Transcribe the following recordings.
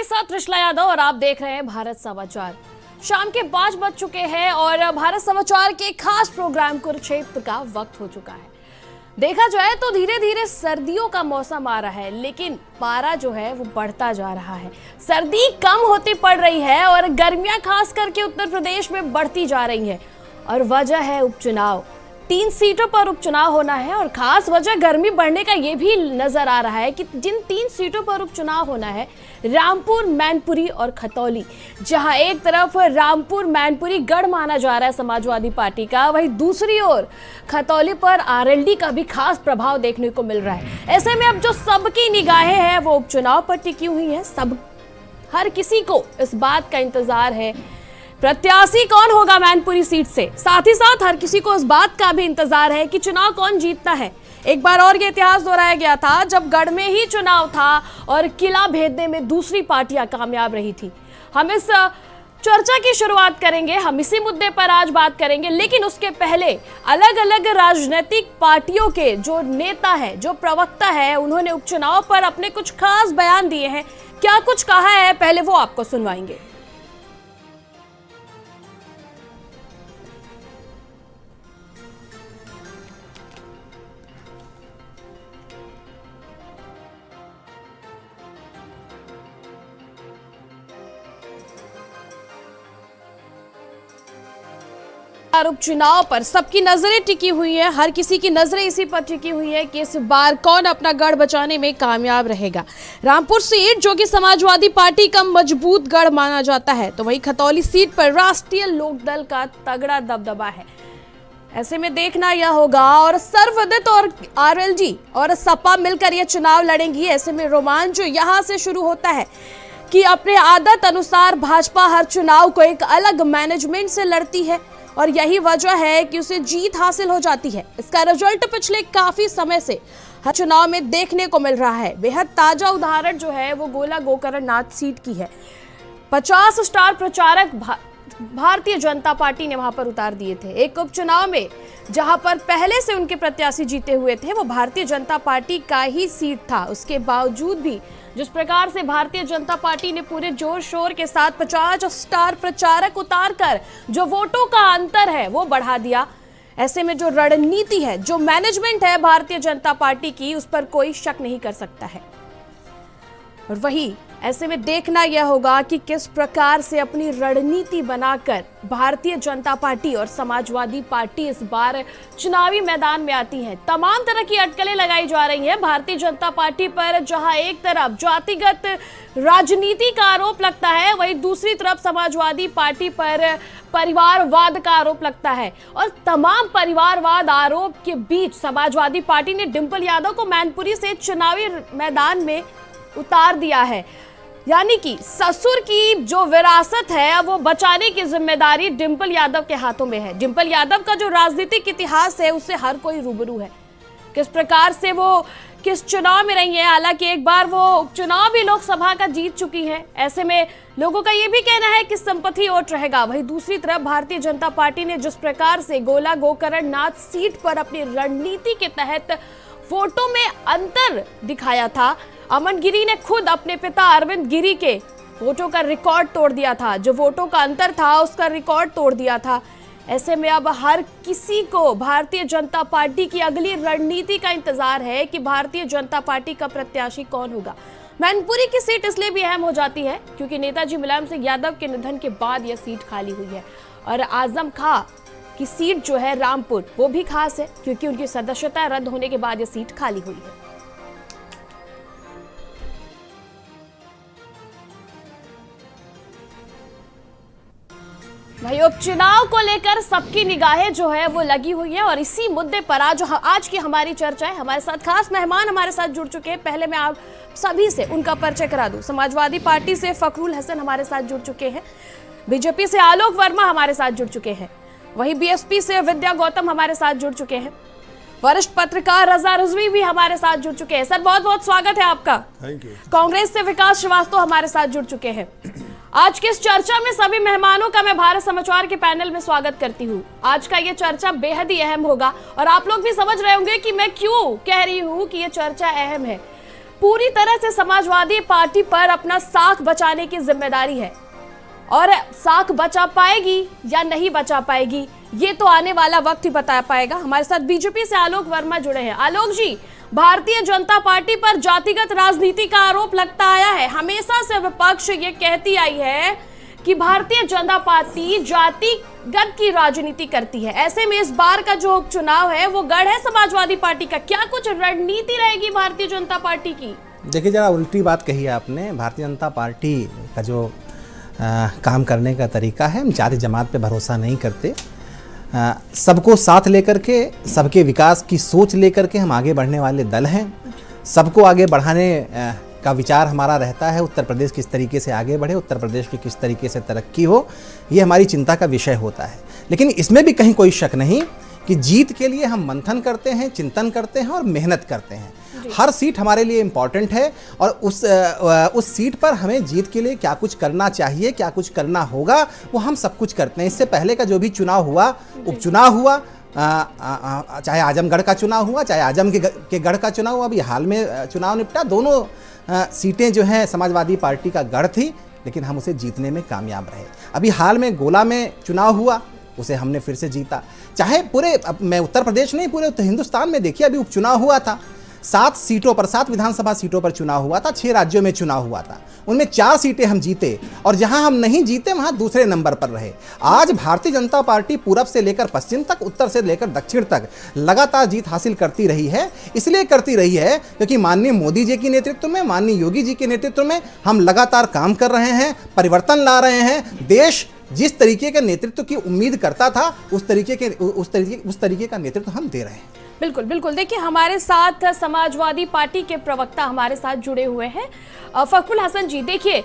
साथ त्रिशला यादव और आप देख रहे हैं भारत समाचार। शाम के 5 बज चुके हैं और भारत समाचार के खास प्रोग्राम कुरुक्षेत्र का वक्त हो चुका है। देखा जाए तो धीरे धीरे सर्दियों का मौसम आ रहा है, लेकिन पारा जो है वो बढ़ता जा रहा है। सर्दी कम होती पड़ रही है और गर्मियां खास करके उत्तर प्रदेश में बढ़ती जा रही हैं और वजह है उपचुनाव। 3 सीटों पर उपचुनाव होना है और खास वजह गर्मी बढ़ने का ये भी नजर आ रहा है कि जिन 3 सीटों पर उपचुनाव होना है, रामपुर, मैनपुरी और खतौली, जहां एक तरफ रामपुर मैनपुरी गढ़ माना जा रहा है समाजवादी पार्टी का, वहीं दूसरी ओर खतौली पर आरएलडी का भी खास प्रभाव देखने को मिल रहा है। ऐसे में अब जो सबकी निगाहें हैं वो उपचुनाव पर टिकी हुई हैं। हर किसी को इस बात का इंतजार है प्रत्याशी कौन होगा मैनपुरी सीट से। साथ ही साथ हर किसी को इस बात का भी इंतजार है कि चुनाव कौन जीतता है। एक बार और ये इतिहास दोहराया गया था जब गढ़ में ही चुनाव था और किला भेदने में दूसरी पार्टियां कामयाब रही थी। हम इस चर्चा की शुरुआत करेंगे, हम इसी मुद्दे पर आज बात करेंगे, लेकिन उसके पहले अलग अलग राजनीतिक पार्टियों के जो नेता है, जो प्रवक्ता है, उन्होंने उपचुनाव पर अपने कुछ खास बयान दिए हैं। क्या कुछ कहा है पहले वो आपको सुनवाएंगे। उपचुनाव पर सबकी नजरें टिकी हुई हैं, हर किसी की नजरें इसी पर टिकी हुई है कि इस बार कौन अपना गढ़ बचाने में कामयाब रहेगा। रामपुर सीट जो कि समाजवादी पार्टी का मजबूत गढ़ माना जाता है, तो वहीं खतौली सीट पर राष्ट्रीय लोकदल का तगड़ा दबदबा है। ऐसे में देखना यह होगा और सर्वदत्त और आरएलडी और सपा मिलकर यह चुनाव लड़ेंगी। ऐसे में रोमांच जो यहाँ से शुरू होता है कि अपने आदत अनुसार भाजपा हर चुनाव को एक अलग मैनेजमेंट से लड़ती है और यही वजह है कि उसे जीत हासिल हो जाती है। इसका रिजल्ट पिछले काफी समय से हर चुनाव में देखने को मिल रहा है। बेहद ताजा उदाहरण जो है वो गोला गोकर्ण नाथ सीट की है। 50 स्टार प्रचारक भारतीय जनता पार्टी ने वहां पर उतार दिए थे। एक उपचुनाव में जहां पर पहले से उनके प्रत्याशी जीते हुए थे वो भारतीय जनता पार्टी का ही सीट था। उसके बावजूद भी जिस प्रकार से भारतीय जनता पार्टी ने पूरे जोर शोर के साथ 50 स्टार प्रचारक उतारकर जो वोटों का अंतर है वो बढ़ा दिया। ऐसे में जो रणनीति है, जो मैनेजमेंट है भारतीय जनता पार्टी की, उस पर कोई शक नहीं कर सकता है। और वही ऐसे में देखना यह होगा कि किस प्रकार से अपनी रणनीति बनाकर भारतीय जनता पार्टी और समाजवादी पार्टी इस बार चुनावी मैदान में आती है। तमाम तरह की अटकलें लगाई जा रही हैं भारतीय जनता पार्टी पर, जहां एक तरफ जातिगत राजनीति का आरोप लगता है, वहीं दूसरी तरफ समाजवादी पार्टी पर परिवारवाद का आरोप लगता है। और तमाम परिवारवाद आरोप के बीच समाजवादी पार्टी ने डिंपल यादव को मैनपुरी से चुनावी मैदान में उतार दिया है। यानी कि ससुर की जो विरासत है वो बचाने की जिम्मेदारी डिंपल यादव के हाथों में है। डिंपल यादव का जो राजनीतिक इतिहास है उससे हर कोई रूबरू है, किस प्रकार से वो किस चुनाव में रही है। हालांकि एक बार वो उपचुनाव भी लोकसभा का जीत चुकी है। ऐसे में लोगों का ये भी कहना है कि संपत्ति वोट रहेगा। वहीं दूसरी तरफ भारतीय जनता पार्टी ने जिस प्रकार से गोला गोकर्ण नाथ सीट पर अपनी रणनीति के तहत वोटों में अंतर दिखाया था, अमन गिरी ने खुद अपने पिता अरविंद गिरी के वोटों का रिकॉर्ड तोड़ दिया था। जो वोटों का अंतर था उसका रिकॉर्ड तोड़ दिया था। ऐसे में अब हर किसी को भारतीय जनता पार्टी की अगली रणनीति का इंतजार है कि भारतीय जनता पार्टी का प्रत्याशी कौन होगा। मैनपुरी की सीट इसलिए भी अहम हो जाती है क्योंकि नेताजी मुलायम सिंह यादव के निधन के बाद यह सीट खाली हुई है और आजम खां की सीट जो है रामपुर वो भी खास है क्योंकि उनकी सदस्यता रद्द होने के बाद यह सीट खाली हुई है। भाई उपचुनाव को लेकर सबकी निगाहें जो है वो लगी हुई है और इसी मुद्दे पर आज की हमारी चर्चा है। हमारे साथ खास मेहमान हमारे साथ जुड़ चुके हैं। पहले मैं आप सभी से उनका परिचय करा दूं। समाजवादी पार्टी से फखरुल हसन हमारे साथ जुड़ चुके हैं, बीजेपी से आलोक वर्मा हमारे साथ जुड़ चुके हैं, वहीं बीएसपी से विद्या गौतम हमारे साथ जुड़ चुके हैं, वरिष्ठ पत्रकार रजा रिजवी भी हमारे साथ जुड़ चुके हैं। सर बहुत बहुत स्वागत है आपका। Thank you. कांग्रेस से विकास श्रीवास्तव हमारे साथ जुड़ चुके हैं। आज की इस चर्चा में सभी मेहमानों का मैं भारत समाचार के पैनल में स्वागत करती हूँ। आज का ये चर्चा बेहद ही अहम होगा और आप लोग भी समझ रहे होंगे कि मैं क्यों कह रही हूँ कि ये चर्चा अहम है। पूरी तरह से समाजवादी पार्टी पर अपना साख बचाने की जिम्मेदारी है, और साख बचा पाएगी या नहीं बचा पाएगी ये तो आने वाला वक्त ही बता पाएगा। हमारे साथ बीजेपी से आलोक वर्मा जुड़े हैं। आलोक जी, भारतीय जनता पार्टी पर जातिगत राजनीति का आरोप लगता आया है। हमेशा से विपक्ष ये कहती आई है कि भारतीय जनता पार्टी जातिगत की राजनीति करती है। ऐसे में इस बार का जो उपचुनाव है वो गढ़ है समाजवादी पार्टी का। क्या कुछ रणनीति रहेगी भारतीय जनता पार्टी की? देखिए, जरा उल्टी बात कही है आपने। भारतीय जनता पार्टी का जो काम करने का तरीका है, हम जाति जमात पे भरोसा नहीं करते। सबको साथ लेकर के, सबके विकास की सोच लेकर के हम आगे बढ़ने वाले दल हैं। सबको आगे बढ़ाने का विचार हमारा रहता है। उत्तर प्रदेश किस तरीके से आगे बढ़े, उत्तर प्रदेश की किस तरीके से तरक्की हो, ये हमारी चिंता का विषय होता है। लेकिन इसमें भी कहीं कोई शक नहीं कि जीत के लिए हम मंथन करते हैं, चिंतन करते हैं और मेहनत करते हैं। हर सीट हमारे लिए इम्पॉर्टेंट है और उस सीट पर हमें जीत के लिए क्या कुछ करना चाहिए, क्या कुछ करना होगा, वो हम सब कुछ करते हैं। इससे पहले का जो भी चुनाव हुआ, उपचुनाव हुआ, चाहे आजमगढ़ का चुनाव हुआ, चाहे आजम के गढ़ का चुनाव हुआ, अभी हाल में चुनाव निपटा, दोनों सीटें जो हैं समाजवादी पार्टी का गढ़ थी, लेकिन हम उसे जीतने में कामयाब रहे। अभी हाल में गोला में चुनाव हुआ, उसे हमने फिर से जीता। चाहे पूरे, मैं उत्तर प्रदेश नहीं, पूरे हिंदुस्तान में देखिए, अभी उपचुनाव हुआ था, 7 विधानसभा सीटों पर चुनाव हुआ था, 6 राज्यों में चुनाव हुआ था, उनमें 4 सीटें हम जीते और जहां हम नहीं जीते वहां दूसरे नंबर पर रहे। आज भारतीय जनता पार्टी पूरब से लेकर पश्चिम तक, उत्तर से लेकर दक्षिण तक लगातार जीत हासिल करती रही है। इसलिए करती रही है क्योंकि माननीय मोदी जी के नेतृत्व में, माननीय योगी जी के नेतृत्व में हम लगातार काम कर रहे हैं, परिवर्तन ला रहे हैं। देश जिस तरीके के नेतृत्व की उम्मीद करता था, उस तरीके का नेतृत्व हम दे रहे हैं। बिल्कुल बिल्कुल। देखिए, हमारे साथ समाजवादी पार्टी के प्रवक्ता हमारे साथ जुड़े हुए हैं, फखरुल हसन जी। देखिए,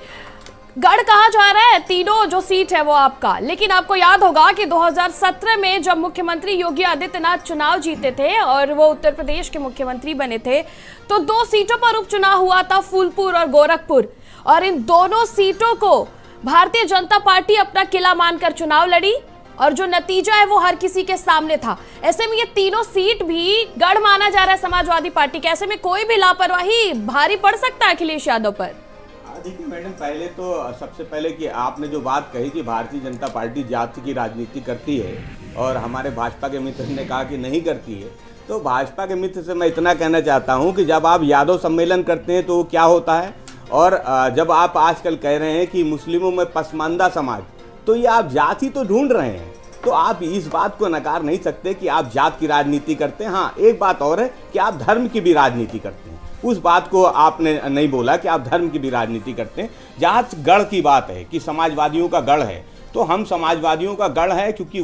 गढ़ कहा जा रहा है तीनों जो सीट है वो आपका, लेकिन आपको याद होगा कि 2017 में जब मुख्यमंत्री योगी आदित्यनाथ चुनाव जीते थे और वो उत्तर प्रदेश के मुख्यमंत्री बने थे, तो 2 सीटों पर उपचुनाव हुआ था, फूलपुर और गोरखपुर, और इन दोनों सीटों को भारतीय जनता पार्टी अपना किला मानकर चुनाव लड़ी और जो नतीजा है वो हर किसी के सामने था। ऐसे में ये तीनों सीट भी गढ़ माना जा रहा है समाजवादी पार्टी के। ऐसे में कोई भी लापरवाही भारी पड़ सकता है अखिलेश यादव पर। देखिए मैडम, पहले तो सबसे पहले कि आपने जो बात कही कि भारतीय जनता पार्टी जाति की राजनीति करती है और हमारे भाजपा के मित्र ने कहा कि नहीं करती है, तो भाजपा के मित्र से मैं इतना कहना चाहता हूँ कि जब आप यादव सम्मेलन करते हैं तो क्या होता है, और जब आप आजकल कह रहे हैं कि मुस्लिमों में पसमानदा समाज, तो ये आप जाति तो ढूंढ रहे हैं। तो आप इस बात को नकार नहीं सकते कि आप जात की राजनीति करते हैं। हाँ, एक बात और है कि आप धर्म की भी राजनीति करते हैं। उस बात को आपने नहीं बोला कि आप धर्म की भी राजनीति करते हैं। जहाँ गढ़ की बात है कि समाजवादियों का गढ़ है, तो हम समाजवादियों का गढ़ है, क्योंकि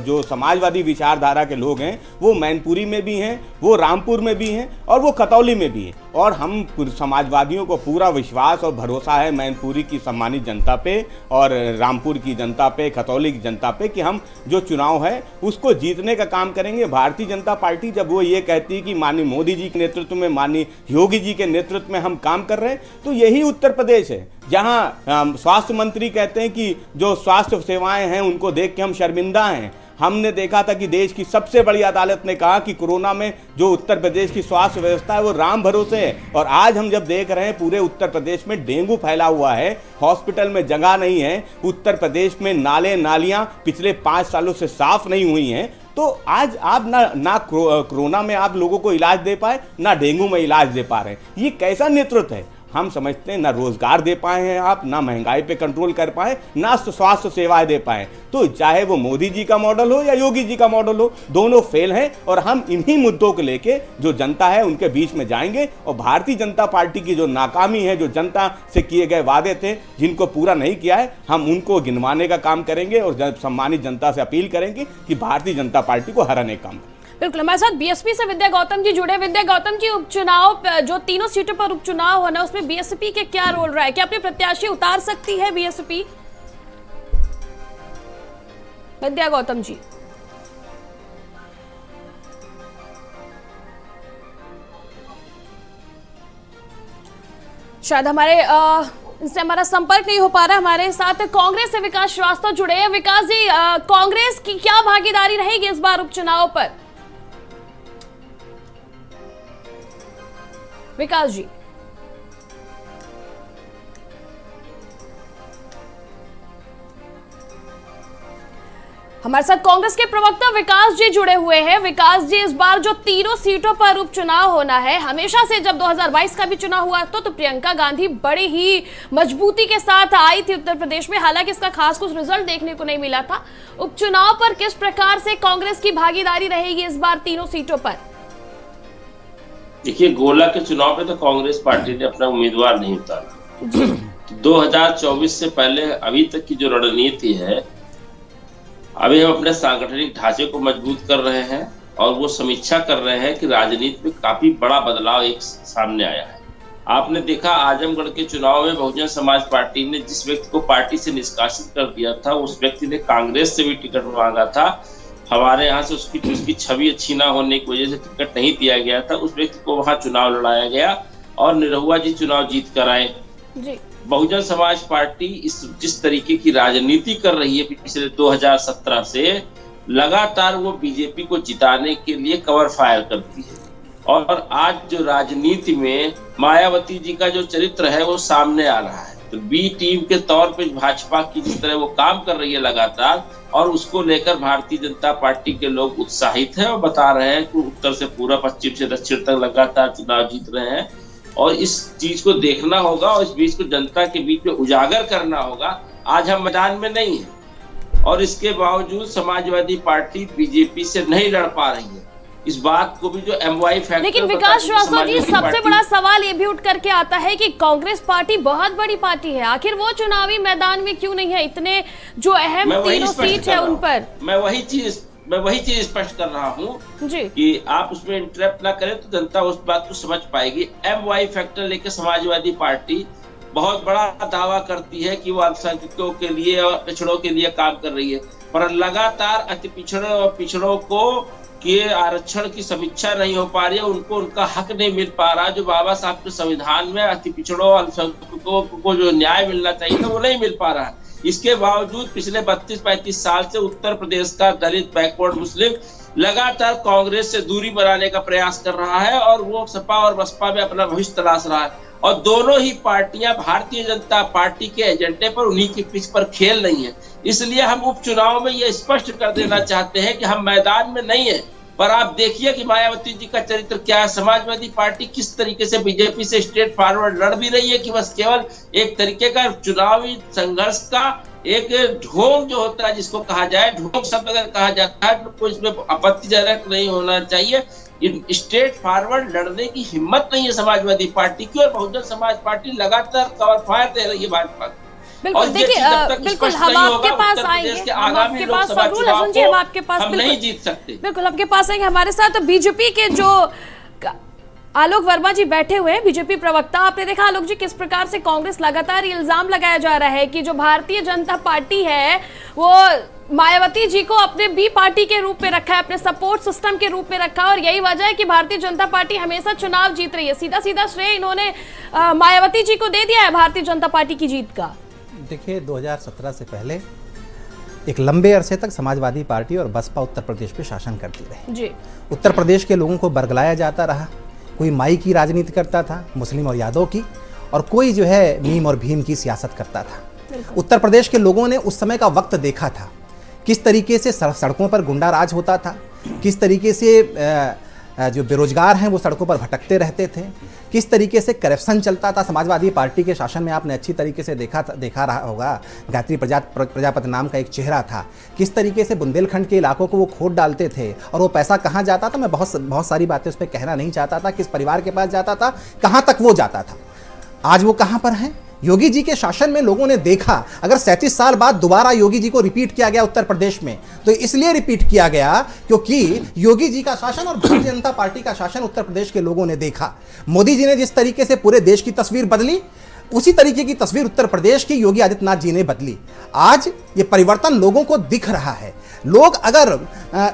जो समाजवादी विचारधारा के लोग हैं वो मैनपुरी में भी हैं, वो रामपुर में भी हैं और वो खतौली में भी हैं। और हम समाजवादियों को पूरा विश्वास और भरोसा है मैनपुरी की सम्मानित जनता पे और रामपुर की जनता पे, खतौली की जनता पे, कि हम जो चुनाव है उसको जीतने का काम करेंगे। भारतीय जनता पार्टी जब वो ये कहती है कि माननीय मोदी जी के नेतृत्व में, माननीय योगी जी के नेतृत्व में हम काम कर रहे हैं, तो यही उत्तर प्रदेश है जहां स्वास्थ्य मंत्री कहते हैं कि जो स्वास्थ्य सेवाएं हैं उनको देख के हम शर्मिंदा हैं। हमने देखा था कि देश की सबसे बड़ी अदालत ने कहा कि कोरोना में जो उत्तर प्रदेश की स्वास्थ्य व्यवस्था है वो राम भरोसे है, और आज हम जब देख रहे हैं पूरे उत्तर प्रदेश में डेंगू फैला हुआ है, हॉस्पिटल में जगह नहीं है, उत्तर प्रदेश में नाले नालियां पिछले 5 सालों से साफ नहीं हुई हैं, तो आज आप ना कोरोना में आप लोगों को इलाज दे पाए, ना डेंगू में इलाज दे पा रहे हैं। ये कैसा नेतृत्व है? हम समझते हैं ना रोजगार दे पाए हैं आप, ना महंगाई पे कंट्रोल कर पाए, ना स्वास्थ्य सेवाएं दे पाए। तो चाहे वो मोदी जी का मॉडल हो या योगी जी का मॉडल हो, दोनों फेल हैं। और हम इन्हीं मुद्दों को लेके जो जनता है उनके बीच में जाएंगे और भारतीय जनता पार्टी की जो नाकामी है, जो जनता से किए गए वादे थे जिनको पूरा नहीं किया है, हम उनको गिनवाने का काम करेंगे और सम्मानित जनता से अपील करेंगे कि भारतीय जनता पार्टी को हराने का काम करें। बिल्कुल। हमारे साथ बीएसपी से विद्या गौतम जी जुड़े। विद्या गौतम जी, उपचुनाव जो तीनों सीटों पर उपचुनाव होना, उसमें बीएसपी के क्या रोल रहा है? क्या अपने प्रत्याशी उतार सकती है बीएसपी? विद्या गौतम जी। शायद इनसे हमारा संपर्क नहीं हो पा रहा। हमारे साथ कांग्रेस से विकास श्रीवास्तव जुड़े हैं। विकास जी, कांग्रेस की क्या भागीदारी रहेगी इस बार उपचुनाव पर? विकास जी। हमारे साथ कांग्रेस के प्रवक्ता विकास जी जुड़े हुए हैं। विकास जी, इस बार जो तीनों सीटों पर उपचुनाव होना है, हमेशा से जब 2022 का भी चुनाव हुआ तो प्रियंका गांधी बड़ी ही मजबूती के साथ आई थी उत्तर प्रदेश में, हालांकि इसका खास कुछ रिजल्ट देखने को नहीं मिला था। उपचुनाव पर किस प्रकार से कांग्रेस की भागीदारी रहेगी इस बार तीनों सीटों पर? देखिए, गोला के चुनाव पे तो कांग्रेस पार्टी ने अपना उम्मीदवार नहीं उतारा। 2024 से पहले अभी तक की जो रणनीति है, अभी हम अपने सांगठनिक ढांचे को मजबूत कर रहे हैं और वो समीक्षा कर रहे हैं कि राजनीति में काफी बड़ा बदलाव एक सामने आया है। आपने देखा आजमगढ़ के चुनाव में बहुजन समाज पार्टी ने जिस व्यक्ति को पार्टी से निष्कासित कर दिया था, उस व्यक्ति ने कांग्रेस से भी टिकट मांगा था। हमारे यहाँ से उसकी छवि अच्छी ना होने की वजह से टिकट नहीं दिया गया था। उस व्यक्ति को वहां चुनाव लड़ाया गया और निरहुआ जी चुनाव जीत कर आए। बहुजन समाज पार्टी जिस तरीके की राजनीति कर रही है पिछले 2017 से, लगातार वो बीजेपी को जिताने के लिए कवर फायर करती है। और आज जो राजनीति में मायावती जी का जो चरित्र है वो सामने आ रहा है। तो बी टीम के तौर पे भाजपा की जिस तरह वो काम कर रही है लगातार, और उसको लेकर भारतीय जनता पार्टी के लोग उत्साहित हैं और बता रहे हैं कि उत्तर से पूरा पश्चिम से दक्षिण तक लगातार चुनाव जीत रहे हैं। और इस चीज को देखना होगा और इस बीच को जनता के बीच में उजागर करना होगा। आज हम मैदान में नहीं है और इसके बावजूद समाजवादी पार्टी बीजेपी से नहीं लड़ पा रही है। इस बात को भी जो एमवाई फैक्टर, लेकिन विकास श्रीवास्तव जी, सबसे बड़ा सवाल ये भी उठ करके आता है कि कांग्रेस पार्टी बहुत बड़ी पार्टी है, आखिर वो चुनावी मैदान में क्यों नहीं है? इतने जो अहम तीनों सीट है उन पर मैं वही चीज स्पष्ट कर रहा हूँ कि आप उसमें इंटरप्ट ना करें तो जनता उस बात को समझ पाएगी। एमवाई फैक्टर लेकर समाजवादी पार्टी बहुत बड़ा दावा करती है कि वो अल्पसंख्यकों के लिए और पिछड़ों के लिए काम कर रही है, पर लगातार अति पिछड़े और पिछड़ों को कि आरक्षण की समीक्षा नहीं हो पा रही है, उनको उनका हक नहीं मिल पा रहा। जो बाबा साहब के संविधान में अति पिछड़ों अल्पसंख्यकों को जो न्याय मिलना चाहिए था वो नहीं मिल पा रहा है। इसके बावजूद पिछले 32-35 साल से उत्तर प्रदेश का दलित बैकवर्ड मुस्लिम लगातार कांग्रेस से दूरी बनाने का प्रयास कर रहा है और वो सपा और बसपा में अपना भविष्य तलाश रहा है। और दोनों ही पार्टियां भारतीय जनता पार्टी के एजेंडे पर, उन्हीं की पिच पर खेल रही हैं। इसलिए हम उपचुनाव में ये स्पष्ट कर देना चाहते हैं कि हम मैदान में नहीं है, पर आप देखिए कि मायावती जी का चरित्र क्या है। समाजवादी पार्टी किस तरीके से बीजेपी से स्ट्रेट फॉरवर्ड लड़ भी रही है कि बस केवल एक तरीके का चुनावी संघर्ष का एक ढोंग जो होता है, जिसको कहा जाए ढोंग शब्द अगर कहा जाता है तो इसमें आपत्तिजनक नहीं होना चाहिए। स्ट्रेट फॉरवर्ड लड़ने की हिम्मत नहीं है समाजवादी पार्टी की, और बहुजन समाज पार्टी लगातार कवर फायर दे रही है भाजपा। बिल्कुल, देखिए बिल्कुल हम आपके पास आएंगे, हम आपके पास फखरुल हसन जी, हम आपके पास हम नहीं जीत सकते, बिल्कुल आपके पास आएंगे। हमारे साथ बीजेपी के जो आलोक वर्मा जी बैठे हुए हैं, बीजेपी प्रवक्ता। आपने देखा आलोक जी किस प्रकार से कांग्रेस लगातार इल्जाम लगाया जा रहा है कि जो भारतीय जनता पार्टी है वो मायावती जी को अपने बी पार्टी के रूप में रखा है, अपने सपोर्ट सिस्टम के रूप में रखा है, और यही वजह है कि भारतीय जनता पार्टी हमेशा चुनाव जीत रही है। सीधा सीधा श्रेय इन्होंने मायावती जी को दे दिया है भारतीय जनता पार्टी की जीत का। देखिए, 2017 से पहले एक लंबे अरसे तक समाजवादी पार्टी और बसपा उत्तर प्रदेश पे शासन करती रही जी। उत्तर प्रदेश के लोगों को बरगलाया जाता रहा। कोई माई की राजनीति करता था, मुस्लिम और यादव की, और कोई जो है मीम और भीम की सियासत करता था। उत्तर प्रदेश के लोगों ने उस समय का वक्त देखा था, किस तरीके से सड़कों पर गुंडा राज होता था, किस तरीके से जो बेरोजगार हैं वो सड़कों पर भटकते रहते थे, किस तरीके से करप्शन चलता था। समाजवादी पार्टी के शासन में आपने अच्छी तरीके से देखा रहा होगा, गायत्री प्रजापति नाम का एक चेहरा था, किस तरीके से बुंदेलखंड के इलाकों को वो खोद डालते थे और वो पैसा कहाँ जाता था। मैं बहुत सारी बातें उस पर कहना नहीं चाहता था, किस परिवार के पास जाता था, कहाँ तक वो जाता था। आज वो कहाँ पर हैं? योगी जी के शासन में लोगों ने देखा, अगर 37 साल बाद दोबारा योगी जी को रिपीट किया गया उत्तर प्रदेश में, तो इसलिए रिपीट किया गया क्योंकि योगी जी का शासन और भारतीय जनता पार्टी का शासन उत्तर प्रदेश के लोगों ने देखा। मोदी जी ने जिस तरीके से पूरे देश की तस्वीर बदली, उसी तरीके की तस्वीर उत्तर प्रदेश की योगी आदित्यनाथ जी ने बदली। आज ये परिवर्तन लोगों को दिख रहा है। लोग अगर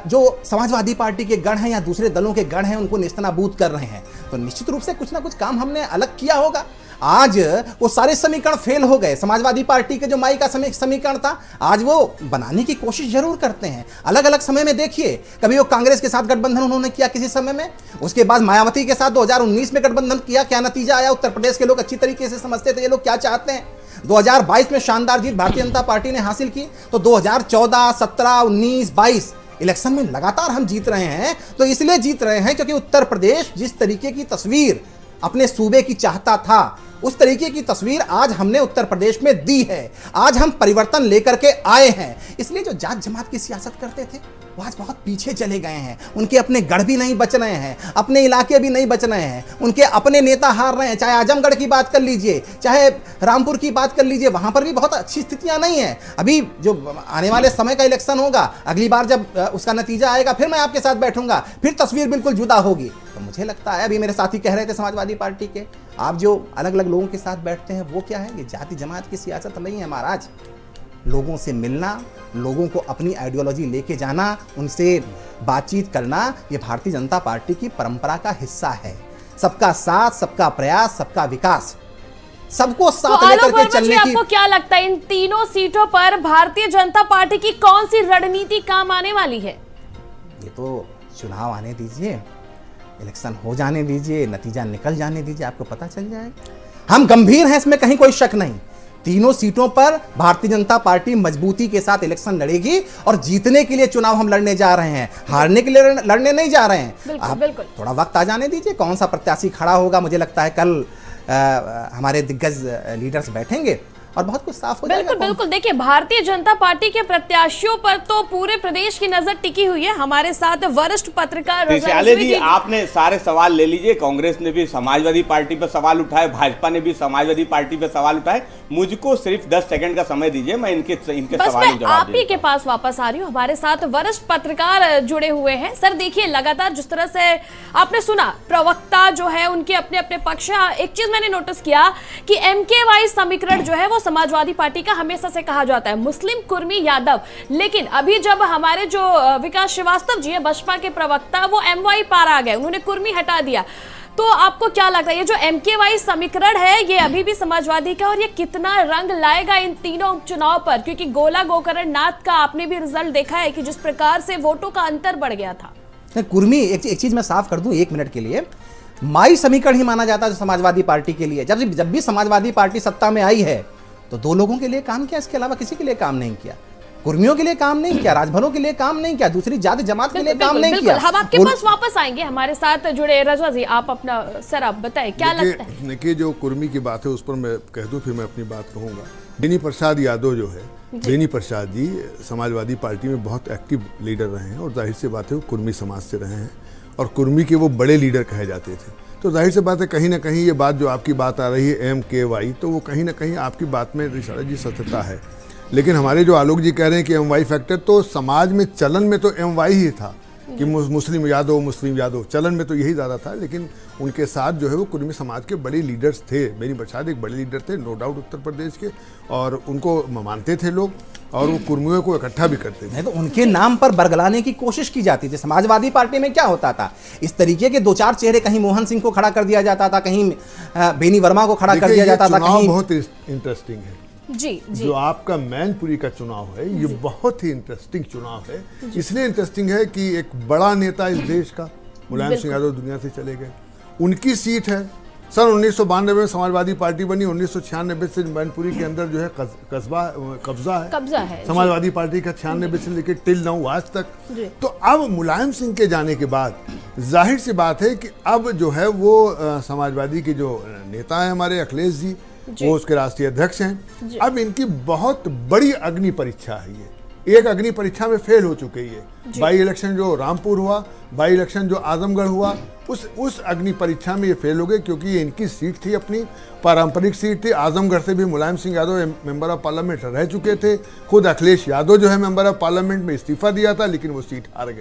जो समाजवादी पार्टी के गण हैं या दूसरे दलों के गण हैं उनको नेस्तनाबूद कर रहे हैं, तो निश्चित रूप से कुछ ना कुछ काम हमने अलग किया होगा। आज वो सारे समीकरण फेल हो गए। समाजवादी पार्टी के जो माई का समीकरण था, आज वो बनाने की कोशिश जरूर करते हैं। अलग अलग समय में देखिए, कभी वो कांग्रेस के साथ गठबंधन उन्होंने किया किसी समय में, उसके बाद मायावती के साथ 2019 में गठबंधन किया, क्या नतीजा आया उत्तर प्रदेश के लोग अच्छी तरीके से समझते थे ये लोग क्या चाहते हैं। 2022 में शानदार जीत भारतीय जनता पार्टी ने हासिल की, तो 2014, 17, 19, 22 इलेक्शन में लगातार हम जीत रहे हैं। तो इसलिए जीत रहे हैं क्योंकि उत्तर प्रदेश जिस तरीके की तस्वीर अपने सूबे की चाहता था, उस तरीके की तस्वीर आज हमने उत्तर प्रदेश में दी है। आज हम परिवर्तन लेकर के आए हैं। इसलिए जो जात जमात की सियासत करते थे वो आज बहुत पीछे चले गए हैं। उनके अपने गढ़ भी नहीं बच रहे हैं, अपने इलाके भी नहीं बच रहे हैं, उनके अपने नेता हार रहे हैं। चाहे आजमगढ़ की बात कर लीजिए, चाहे रामपुर की बात कर लीजिए, वहां पर भी बहुत अच्छी स्थितियां नहीं है। अभी जो आने वाले समय का इलेक्शन होगा, अगली बार जब उसका नतीजा आएगा, फिर मैं आपके साथ बैठूंगा, फिर तस्वीर बिल्कुल जुदा होगी। तो मुझे लगता है, अभी मेरे साथी कह रहे थे समाजवादी पार्टी के, आप जो अलग अलग लोगों के साथ बैठते हैं वो क्या है, ये जाति जमात की सियासत नहीं है महाराज। लोगों से मिलना, लोगों को अपनी आइडियोलॉजी लेके जाना, उनसे बातचीत करना, ये भारतीय जनता पार्टी की परंपरा का हिस्सा है। सबका साथ, सबका प्रयास, सबका विकास, सबको साथ लेकर के चलने की। आपको क्या लगता है इन तीनों सीटों पर भारतीय जनता पार्टी की कौन सी रणनीति काम आने वाली है? ये तो चुनाव आने दीजिए, इलेक्शन हो जाने दीजिए, नतीजा निकल जाने दीजिए, आपको पता चल जाएगा। हम गंभीर हैं, इसमें कहीं कोई शक नहीं। तीनों सीटों पर भारतीय जनता पार्टी मजबूती के साथ इलेक्शन लड़ेगी और जीतने के लिए चुनाव हम लड़ने जा रहे हैं, हारने के लिए लड़ने नहीं जा रहे हैं। आप बिल्कुल। थोड़ा वक्त आ जाने दीजिए, कौन सा प्रत्याशी खड़ा होगा। मुझे लगता है कल हमारे दिग्गज लीडर्स बैठेंगे और बहुत कुछ साफ हो जाएगा। बिल्कुल बिल्कुल। देखिए, भारतीय जनता पार्टी के प्रत्याशियों पर तो पूरे प्रदेश की नजर टिकी हुई है। हमारे साथ वरिष्ठ पत्रकार जी, आपने सारे सवाल ले लीजिए। कांग्रेस ने भी समाजवादी पार्टी पर सवाल उठाए, भाजपा ने भी समाजवादी पार्टी पर सवाल उठाए। मुझको सिर्फ 10 सेकंड का समय दीजिए, मैं इनके सवाल जवाब आप ही के पास वापस आ रही हूँ। हमारे साथ वरिष्ठ पत्रकार जुड़े हुए हैं। सर देखिए, लगातार जिस तरह से आपने सुना, प्रवक्ता जो है उनके अपने अपने पक्ष है। एक चीज मैंने नोटिस किया कि MKY समीकरण जो है वो समाजवादी पार्टी का हमेशा से कहा जाता है, मुस्लिम, कुर्मी, यादव। लेकिन अभी जब हमारे जो विकास श्रीवास्तव जी है, बसपा के प्रवक्ता, वो MY पार आ गए, उन्होंने कुर्मी हटा दिया। तो आपको क्या लगता है, ये जो MKY समीकरण है ये अभी भी समाजवादी का, और ये कितना रंग लाएगा इन तीनों उपचुनाव पर? क्योंकि गोला गोकर्ण नाथ का आपने भी रिजल्ट देखा है कि जिस प्रकार से वोटों का अंतर बढ़ गया था। कुर्मी, एक चीज मैं साफ कर दूं 1 मिनट के लिए, माई समीकरण ही माना जाता है समाजवादी पार्टी के लिए। जब भी समाजवादी पार्टी सत्ता में आई है तो 2 लोगों के लिए काम किया, इसके अलावा किसी के लिए काम नहीं किया। कुर्मियों के लिए काम नहीं किया, राजभरों के लिए काम नहीं किया, दूसरी जाति जमात के लिए काम नहीं किया। हम आपके पास वापस आएंगे, हमारे साथ जुड़े रजवा जी, आप अपना सर आप बताएं क्या लगता है? देखिए, जो कुर्मी की बात है उस पर मैं कह दूं, फिर मैं अपनी बात कहूंगा। बेनी प्रसाद यादव जो है, बेनी प्रसाद जी समाजवादी पार्टी में बहुत एक्टिव लीडर रहे हैं, और जाहिर सी बात है वो कुर्मी समाज से रहे हैं और कुर्मी के वो बड़े लीडर कहे जाते थे। तो जाहिर सी बात है, कहीं ना कहीं ये बात जो आपकी बात आ रही है MKY, तो वो कहीं ना कहीं आपकी बात में ऋषारा जी सत्यता है। लेकिन हमारे जो आलोक जी कह रहे हैं कि MY फैक्टर, तो समाज में चलन में तो MY ही था कि मुस्लिम यादव चलन में तो यही ज़्यादा था। लेकिन उनके साथ जो है वो कुर्मी समाज के बड़े लीडर्स थे। बेनी प्रसाद एक बड़े लीडर थे, नो डाउट, उत्तर प्रदेश के, और उनको मानते थे लोग, और वो कुर्मियों को इकट्ठा भी करते थे। नहीं तो उनके नाम पर बरगलाने की कोशिश की जाती थी। समाजवादी पार्टी में क्या होता था, इस तरीके के 2-4 चेहरे, कहीं मोहन सिंह को खड़ा कर दिया जाता था, कहीं बेनी वर्मा को खड़ा कर दिया जाता था। कहीं बहुत इंटरेस्टिंग है जी, जो आपका मैनपुरी का चुनाव है, ये बहुत ही इंटरेस्टिंग चुनाव है। इसलिए इंटरेस्टिंग है कि एक बड़ा नेता इस देश का मुलायम सिंह यादव दुनिया से चले गए, उनकी सीट है। सन 1992 में समाजवादी पार्टी बनी, 1996 से मैनपुरी के अंदर जो है कब्जा है समाजवादी पार्टी का, 96 से लेकर टिल नाउ आज तक। तो अब मुलायम सिंह के जाने के बाद जाहिर सी बात है कि अब जो है वो समाजवादी के जो नेता हैं हमारे अखिलेश जी, वो उसके राष्ट्रीय अध्यक्ष हैं। अब इनकी बहुत बड़ी अग्नि परीक्षा है ये। एक अग्नि परीक्षा में फेल हो चुके ये। बाई इलेक्शन जो रामपुर हुआ, बाई इलेक्शन जो आजमगढ़ हुआ, उस अग्नि परीक्षा में ये फेल हो गए, क्योंकि ये इनकी सीट थी, अपनी पारंपरिक सीट थी। आजमगढ़ से भी Mulayam Singh Yadav member of parliament रह चुके थे। खुद अखिलेश यादव जो है मेंबर ऑफ पार्लियामेंट में इस्तीफा दिया था, लेकिन वो सीट हार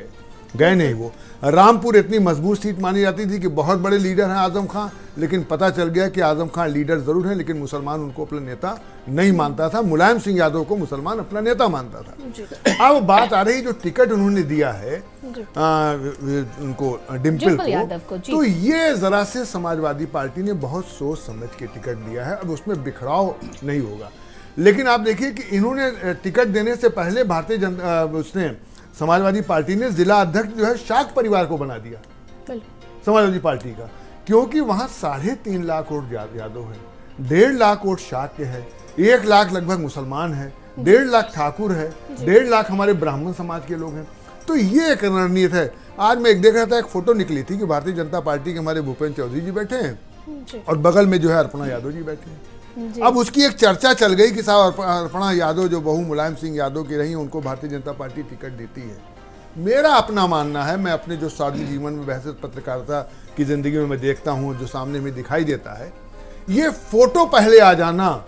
गए नहीं। वो रामपुर इतनी मजबूत सीट मानी जाती थी कि बहुत बड़े लीडर हैं आजम खान, लेकिन पता चल गया कि आजम खान लीडर जरूर हैं, लेकिन मुसलमान उनको अपना नेता नहीं मानता था। मुलायम सिंह यादव को मुसलमान अपना नेता मानता था। अब बात आ रही, जो टिकट उन्होंने दिया है उनको, डिम्पल को, तो ये जरा से समाजवादी पार्टी ने बहुत सोच समझ के टिकट दिया है। अब उसमें बिखराव नहीं होगा। लेकिन आप देखिए कि इन्होंने टिकट देने से पहले भारतीय जनता उसने समाजवादी पार्टी ने जिला अध्यक्ष जो है शाक परिवार को बना दिया समाजवादी पार्टी का, क्योंकि वहां 3.5 लाख वोट यादव है, 1.5 लाख वोट शाक के है, 1 लाख लगभग मुसलमान है, 1.5 लाख ठाकुर है, 1.5 लाख हमारे ब्राह्मण समाज के लोग हैं। तो ये एक रणनीति है। आज मैं एक देख रहा था, एक फोटो निकली थी कि भारतीय जनता पार्टी के हमारे भूपेंद्र चौधरी जी बैठे हैं और बगल में जो है अर्पणा यादव जी बैठे हैं। अब उसकी एक चर्चा चल गई कि साहब अर्पणा यादव जो बहू मुलायम सिंह यादव की रही, उनको भारतीय जनता पार्टी टिकट देती है। मेरा अपना मानना है, मैं अपने जो सार्वजनिक जीवन में बहस पत्रकारिता की जिंदगी में मैं देखता हूँ, जो सामने में दिखाई देता है, ये फोटो पहले आ जाना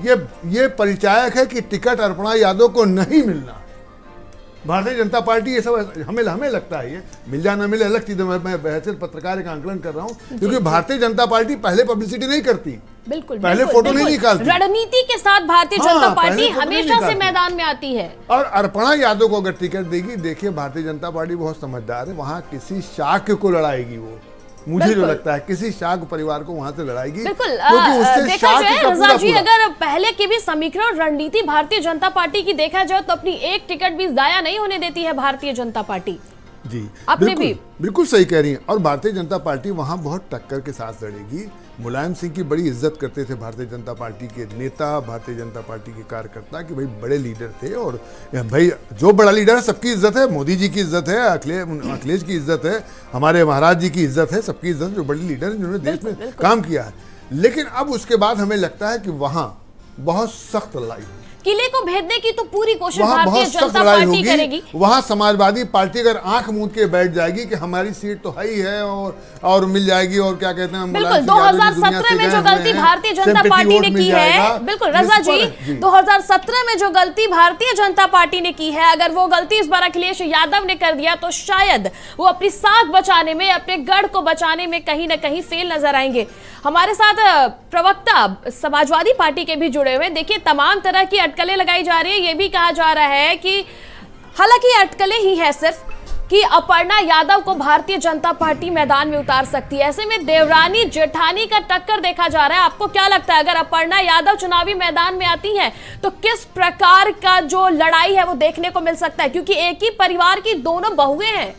ये परिचायक है कि टिकट अर्पणा यादव को नहीं मिलना। भारतीय जनता पार्टी ये सब हमें लगता है, ये मिल जाना मिले अलग चीज है। मैं बहस पत्रकार का आंकलन कर रहा हूँ, क्योंकि भारतीय जनता पार्टी पहले पब्लिसिटी नहीं करती, बिल्कुल पहले फोटो नहीं निकालती। रणनीति के साथ भारतीय जनता पार्टी हमेशा से मैदान में आती है। और अर्पणा यादव को अगर टिकट देगी, देखिए भारतीय जनता पार्टी बहुत समझदार है, वहां किसी शाक्य को लड़ाएगी। वो मुझे जो लगता है किसी शाक्य परिवार को वहां से लड़ाएगी, बिल्कुल। क्योंकि उससे देखा जाए रजा जी, पूरा अगर पहले की भी समीकरण रणनीति भारतीय जनता पार्टी की देखा जाए तो अपनी एक टिकट भी जाया नहीं होने देती है भारतीय जनता पार्टी। जी आपने भी बिल्कुल सही कह रही हैं। और भारतीय जनता पार्टी वहां बहुत टक्कर के साथ लड़ेगी। मुलायम सिंह की बड़ी इज्जत करते थे भारतीय जनता पार्टी के नेता, भारतीय जनता पार्टी के कार्यकर्ता, कि भाई बड़े लीडर थे। और भाई जो बड़ा लीडर है सबकी इज्जत है, मोदी जी की इज्जत है, अखिलेश की इज्जत है, हमारे महाराज जी की इज्जत है, सबकी इज्जत है, जो बड़े लीडर हैं जिन्होंने देश में काम किया है। लेकिन अब उसके बाद हमें लगता है कि वहां बहुत सख्त लड़ाई हुई। किले को भेदने की तो पूरी कोशिश भारतीय जनता पार्टी करेगी। वहां समाजवादी पार्टी अगर आंख मूंद के बैठ जाएगी कि हमारी सीट तो है ही है और मिल जाएगी, और क्या कहते हैं, बिल्कुल 2017 में जो गलती भारतीय जनता पार्टी ने की है, बिल्कुल रजा जी, 2017 में जो गलती भारतीय जनता पार्टी ने की है, अगर वो गलती इस बार अखिलेश यादव ने कर दिया तो शायद वो अपनी साख बचाने में, अपने गढ़ को बचाने में कहीं ना कहीं फेल नजर आएंगे। हमारे साथ प्रवक्ता समाजवादी पार्टी के भी जुड़े हुए। देखिए, तमाम तरह की अटकलें लगाई जा रही है। ये भी कहा जा रहा है कि हालांकि अटकलें ही है सिर्फ कि अपर्णा यादव को भारतीय जनता पार्टी मैदान में उतार सकती है। ऐसे में देवरानी जेठानी का टक्कर देखा जा रहा है। आपको क्या लगता है, अगर अपर्णा यादव चुनावी मैदान में आती हैं तो किस प्रकार का जो लड़ाई है वो देखने को मिल सकता है, क्योंकि एक ही परिवार की दोनों बहुएं हैं।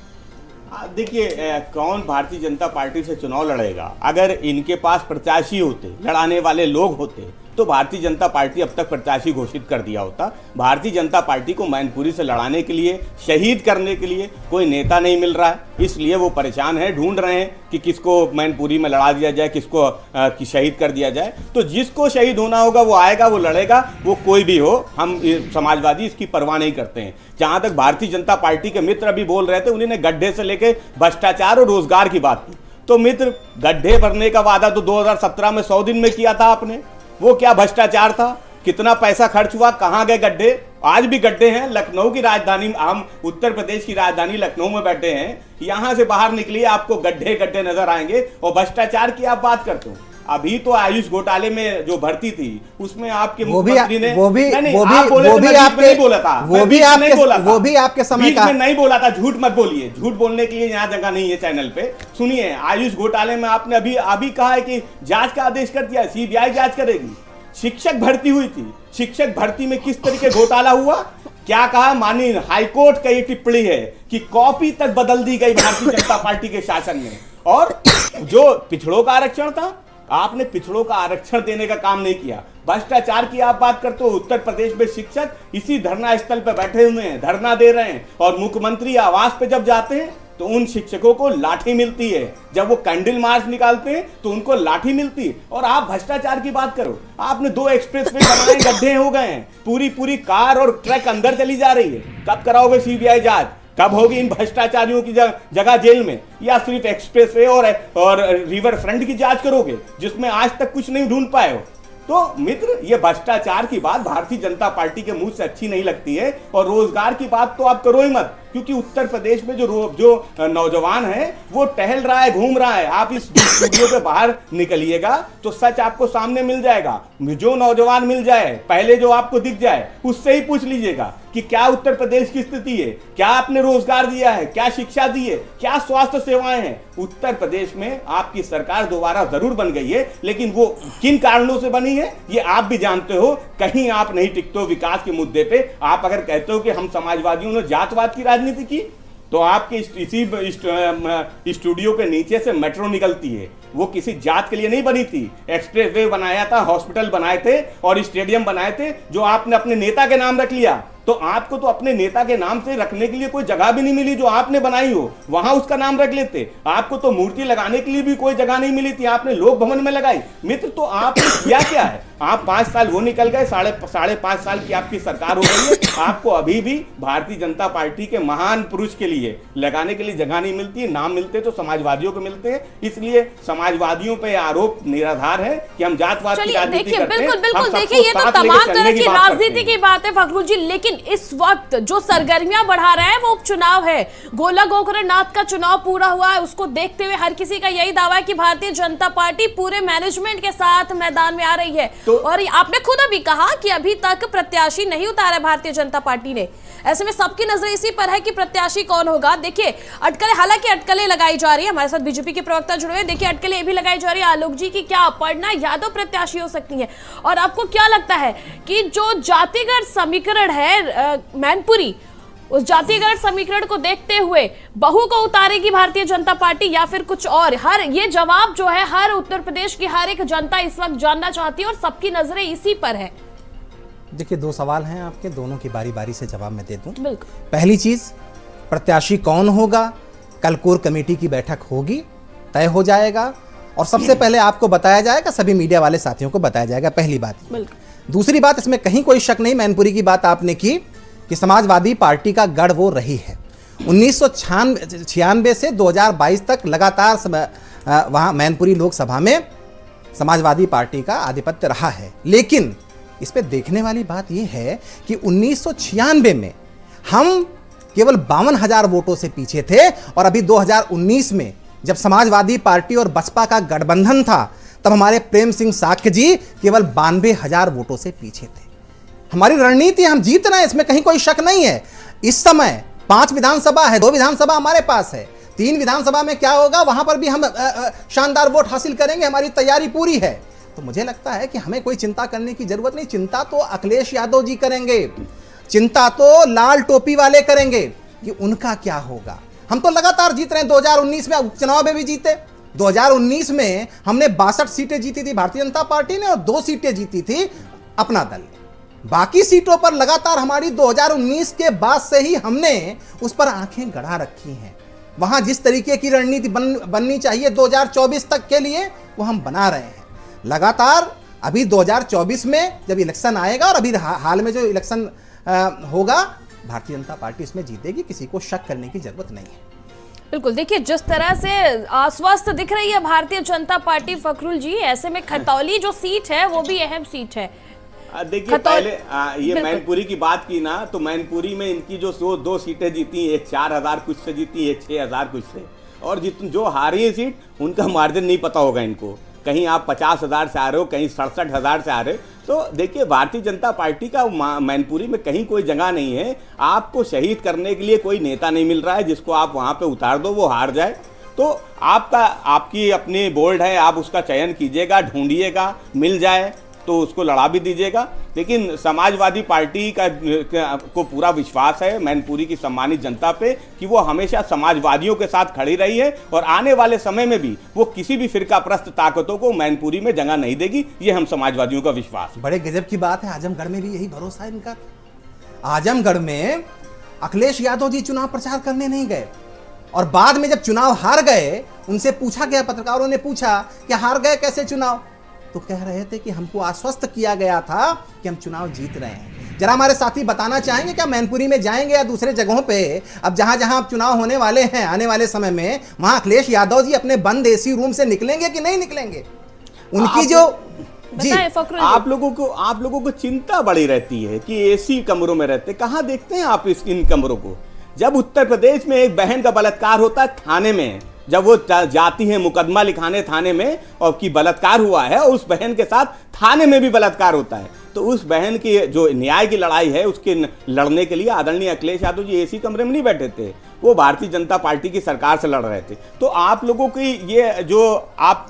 देखिए, कौन भारतीय जनता पार्टी से चुनाव लड़ेगा? अगर इनके पास प्रत्याशी होते, लड़ाने वाले लोग होते, तो भारतीय जनता पार्टी अब तक प्रत्याशी घोषित कर दिया होता। भारतीय जनता पार्टी को मैनपुरी से लड़ाने के लिए, शहीद करने के लिए कोई नेता नहीं मिल रहा है, इसलिए वो परेशान है, ढूंढ रहे हैं कि किसको मैनपुरी में लड़ा दिया जाए, किसको कि शहीद कर दिया जाए। तो जिसको शहीद होना होगा वो आएगा, वो लड़ेगा, वो कोई भी हो। हम समाजवादी इसकी परवाह नहीं करते हैं। जहाँ तक भारतीय जनता पार्टी के मित्र अभी बोल रहे थे, उन्होंने गड्ढे से लेकर भ्रष्टाचार और रोजगार की बात की। तो मित्र, गड्ढे भरने का वादा तो 2017 में 100 दिन में किया था आपने। वो क्या भ्रष्टाचार था? कितना पैसा खर्च हुआ? कहां गए गड्ढे? आज भी गड्ढे हैं। लखनऊ की राजधानी, हम उत्तर प्रदेश की राजधानी लखनऊ में बैठे हैं, यहां से बाहर निकलिए आपको गड्ढे गड्ढे नजर आएंगे। और भ्रष्टाचार की आप बात करते हो। अभी तो आयुष घोटाले में जो भर्ती थी उसमें आपके मुख्यमंत्री ने वो भी आपके समय का नहीं बोला था। झूठ मत बोलिए, झूठ बोलने के लिए यहाँ जगह नहीं है चैनल पे। सुनिए, आयुष घोटाले में आपने अभी कहा है कि जांच का आदेश कर दिया, सीबीआई जांच करेगी। शिक्षक भर्ती हुई थी, शिक्षक भर्ती में किस तरीके घोटाला हुआ, क्या कहा? माननीय हाईकोर्ट का ये टिप्पणी है कि कॉपी तक बदल दी गई भारतीय जनता पार्टी के शासन में। और जो पिछड़ों का आरक्षण था, आपने पिछड़ों का आरक्षण देने का काम नहीं किया। भ्रष्टाचार की आप बात करते हो। उत्तर प्रदेश में शिक्षक इसी धरना स्थल पर बैठे हुए हैं, धरना दे रहे हैं, और मुख्यमंत्री आवास पे जब जाते हैं तो उन शिक्षकों को लाठी मिलती है। जब वो कैंडल मार्च निकालते हैं तो उनको लाठी मिलती है। और आप भ्रष्टाचार की बात करो, आपने 2 एक्सप्रेसवे बनाए, गड्ढे हो गए हैं, पूरी कार और ट्रक अंदर चली जा रही है। कब कराओगे सीबीआई जांच? कब होगी इन भ्रष्टाचारियों की जगह जेल में? या सिर्फ एक्सप्रेसवे और रिवर फ्रंट की जांच करोगे, जिसमें आज तक कुछ नहीं ढूंढ पाए हो? तो मित्र, ये भ्रष्टाचार की बात भारतीय जनता पार्टी के मुंह से अच्छी नहीं लगती है। और रोजगार की बात तो आप करो ही मत, क्योंकि उत्तर प्रदेश में जो नौजवान है वो टहल रहा है, घूम रहा है। आप इस स्टूडियो पे बाहर निकलिएगा तो सच आपको सामने मिल जाएगा। जो नौजवान मिल जाए, पहले जो आपको दिख जाए, उससे ही पूछ लीजिएगा कि क्या उत्तर प्रदेश की स्थिति है, क्या आपने रोजगार दिया है, क्या शिक्षा दी है, क्या स्वास्थ्य सेवाएं हैं। उत्तर प्रदेश में आपकी सरकार दोबारा जरूर बन गई है, लेकिन वो किन कारणों से बनी है ये आप भी जानते हो। कहीं आप नहीं टिकते हो विकास के मुद्दे पे। आप अगर कहते हो कि हम समाजवादियों ने जातवाद की राजनीति की, तो आपके इसी स्टूडियो के नीचे से मेट्रो निकलती है, वो किसी जात के लिए नहीं बनी थी। एक्सप्रेसवे बनाया था, हॉस्पिटल बनाए थे और स्टेडियम बनाए थे जो आपने अपने नेता के नाम रख लिया। तो आपको तो अपने नेता के नाम से रखने के लिए कोई जगह भी नहीं मिली जो आपने बनाई हो, वहां उसका नाम रख लेते। आपको तो मूर्ति लगाने के लिए भी कोई जगह नहीं मिली थी, आपने लोक भवन में लगाई। मित्र, तो आपने किया क्या है? आप 5 साल वो निकल गए, साढ़े 5 साल की आपकी सरकार हो गई है। आपको अभी भी भारतीय जनता पार्टी के महान पुरुष के लिए लगाने के लिए जगह नहीं मिलती है। नाम मिलते तो समाजवादियों को मिलते हैं, इसलिए समाजवादियों पे आरोप निराधार है कि हम जातवाद की राजनीति करते हैं। बिल्कुल देखिए, ये तो तमाम तरह की राजनीति की बात है फखरुल जी, लेकिन इस वक्त जो सरगर्मियां बढ़ा रहे हैं वो उपचुनाव है। गोला गोकर्णनाथ का चुनाव पूरा हुआ है, उसको देखते हुए हर किसी का यही दावा है कि भारतीय जनता पार्टी पूरे मैनेजमेंट के साथ मैदान में आ रही है। और आपने खुद अभी कहा कि अभी तक प्रत्याशी नहीं उतारा भारतीय जनता पार्टी ने। ऐसे में सबकी नजर इसी पर है कि प्रत्याशी कौन होगा। देखिए हालांकि अटकलें लगाई जा रही है, हमारे साथ बीजेपी के प्रवक्ता जुड़े हुए। देखिए अटकलें ये भी लगाई जा रही है आलोक जी की क्या अपर्णा यादव प्रत्याशी हो सकती है। और आपको क्या लगता है कि जो जातिगत समीकरण है मैनपुरी, उस जातिगत समीकरण को देखते हुए बहू को उतारेगी भारतीय जनता पार्टी या फिर कुछ और? ये जवाब जो है हर उत्तर प्रदेश की हर एक जनता इस वक्त जानना चाहती है और सबकी नजरें इसी पर है। देखिए 2 सवाल हैं आपके, दोनों की बारी बारी से जवाब मैं दे दूं। बिल्कुल। पहली चीज, प्रत्याशी कौन होगा, कल कोर कमेटी की बैठक होगी, तय हो जाएगा और सबसे पहले आपको बताया जाएगा, सभी मीडिया वाले साथियों को बताया जाएगा। पहली बात। दूसरी बात, इसमें कहीं कोई शक नहीं, मैनपुरी की बात आपने की कि समाजवादी पार्टी का गढ़ वो रही है। 1996 से 2022 तक लगातार वहाँ मैनपुरी लोकसभा में समाजवादी पार्टी का आधिपत्य रहा है। लेकिन इस पे देखने वाली बात यह है कि 1996 में हम केवल 52,000 वोटों से पीछे थे और अभी 2019 में जब समाजवादी पार्टी और बसपा का गठबंधन था तब हमारे प्रेम सिंह साक्य जी केवल 92,000 वोटों से पीछे थे। हमारी रणनीति, हम जीत रहे हैं, इसमें कहीं कोई शक नहीं है। इस समय 5 विधानसभा है, 2 विधानसभा हमारे पास है, 3 विधानसभा में क्या होगा वहां पर भी हम शानदार वोट हासिल करेंगे, हमारी तैयारी पूरी है। तो मुझे लगता है कि हमें कोई चिंता करने की जरूरत नहीं। चिंता तो अखिलेश यादव जी करेंगे, चिंता तो लाल टोपी वाले करेंगे कि उनका क्या होगा। हम तो लगातार जीत रहे हैं, 2019 में उपचुनाव में भी जीते। 2019 में हमने 62 सीटें जीती थी भारतीय जनता पार्टी ने और 2 सीटें जीती थी अपना दल। बाकी सीटों पर लगातार हमारी 2019 के बाद से ही हमने उस पर आंखें गड़ा रखी हैं। वहां जिस तरीके की रणनीति बननी चाहिए 2024 तक के लिए वो हम बना रहे हैं लगातार। अभी 2024 में जब इलेक्शन आएगा और अभी हाल में जो इलेक्शन होगा, भारतीय जनता पार्टी इसमें जीतेगी, किसी को शक करने की जरूरत नहीं है। बिल्कुल, देखिए जिस तरह से आश्वस्त दिख रही है भारतीय जनता पार्टी फखरुल जी, ऐसे में खतौली जो सीट है वो भी अहम सीट है। देखिए पहले ये मैनपुरी की बात की ना, तो मैनपुरी में इनकी जो 2 सीटें जीती, एक 4,000 कुछ से जीती, एक 6,000 कुछ से, और जो हारी है सीट उनका मार्जिन नहीं पता होगा इनको। कहीं आप 50,000 से आ रहे हो, कहीं 67,000 से आ रहे हो। तो देखिए भारतीय जनता पार्टी का मैनपुरी में कहीं कोई जगह नहीं है। आपको शहीद करने के लिए कोई नेता नहीं मिल रहा है जिसको आप वहाँ पे उतार दो वो हार जाए। तो आपकी अपनी बोर्ड है, आप उसका चयन कीजिएगा, ढूंढिएगा, मिल जाए तो उसको लड़ा भी दीजिएगा। लेकिन समाजवादी पार्टी को पूरा विश्वास है मैनपुरी की सम्मानित जनता पे कि वो हमेशा समाजवादियों के साथ खड़ी रही है और आने वाले समय में भी वो किसी भी फिरकाप्रस्त ताकतों को मैनपुरी में जगह नहीं देगी। ये हम समाजवादियों का विश्वास। बड़े गजब की बात है, आजमगढ़ में भी यही भरोसा है इनका। आजमगढ़ में अखिलेश यादव जी चुनाव प्रचार करने नहीं गए और बाद में जब चुनाव हार गए, उनसे पूछा गया, पत्रकारों ने पूछा कि हार गए कैसे चुनाव, तो कह रहे थे कि हमको आश्वस्त किया गया था कि हम चुनाव जीत रहे हैं। जरा हमारे साथी बताना चाहेंगे क्या मैनपुरी में जाएंगे या दूसरे जगहों पे, अब जहां जहां अब चुनाव होने वाले हैं आने वाले समय में, वहां अखिलेश यादव जी अपने बंद एसी रूम से निकलेंगे कि नहीं निकलेंगे? उनकी जो जी आप लोगों को चिंता बड़ी रहती है कि एसी कमरों में रहते, कहां देखते हैं आप इन कमरों को? जब उत्तर प्रदेश में एक बहन का बलात्कार होता है थाने में, जब वो जाती है मुकदमा लिखाने थाने में और कि बलात्कार हुआ है और उस बहन के साथ थाने में भी बलात्कार होता है, तो उस बहन की जो न्याय की लड़ाई है उसके लड़ने के लिए आदरणीय अखिलेश यादव जी एसी कमरे में नहीं बैठे थे, वो भारतीय जनता पार्टी की सरकार से लड़ रहे थे। तो आप लोगों की ये जो आप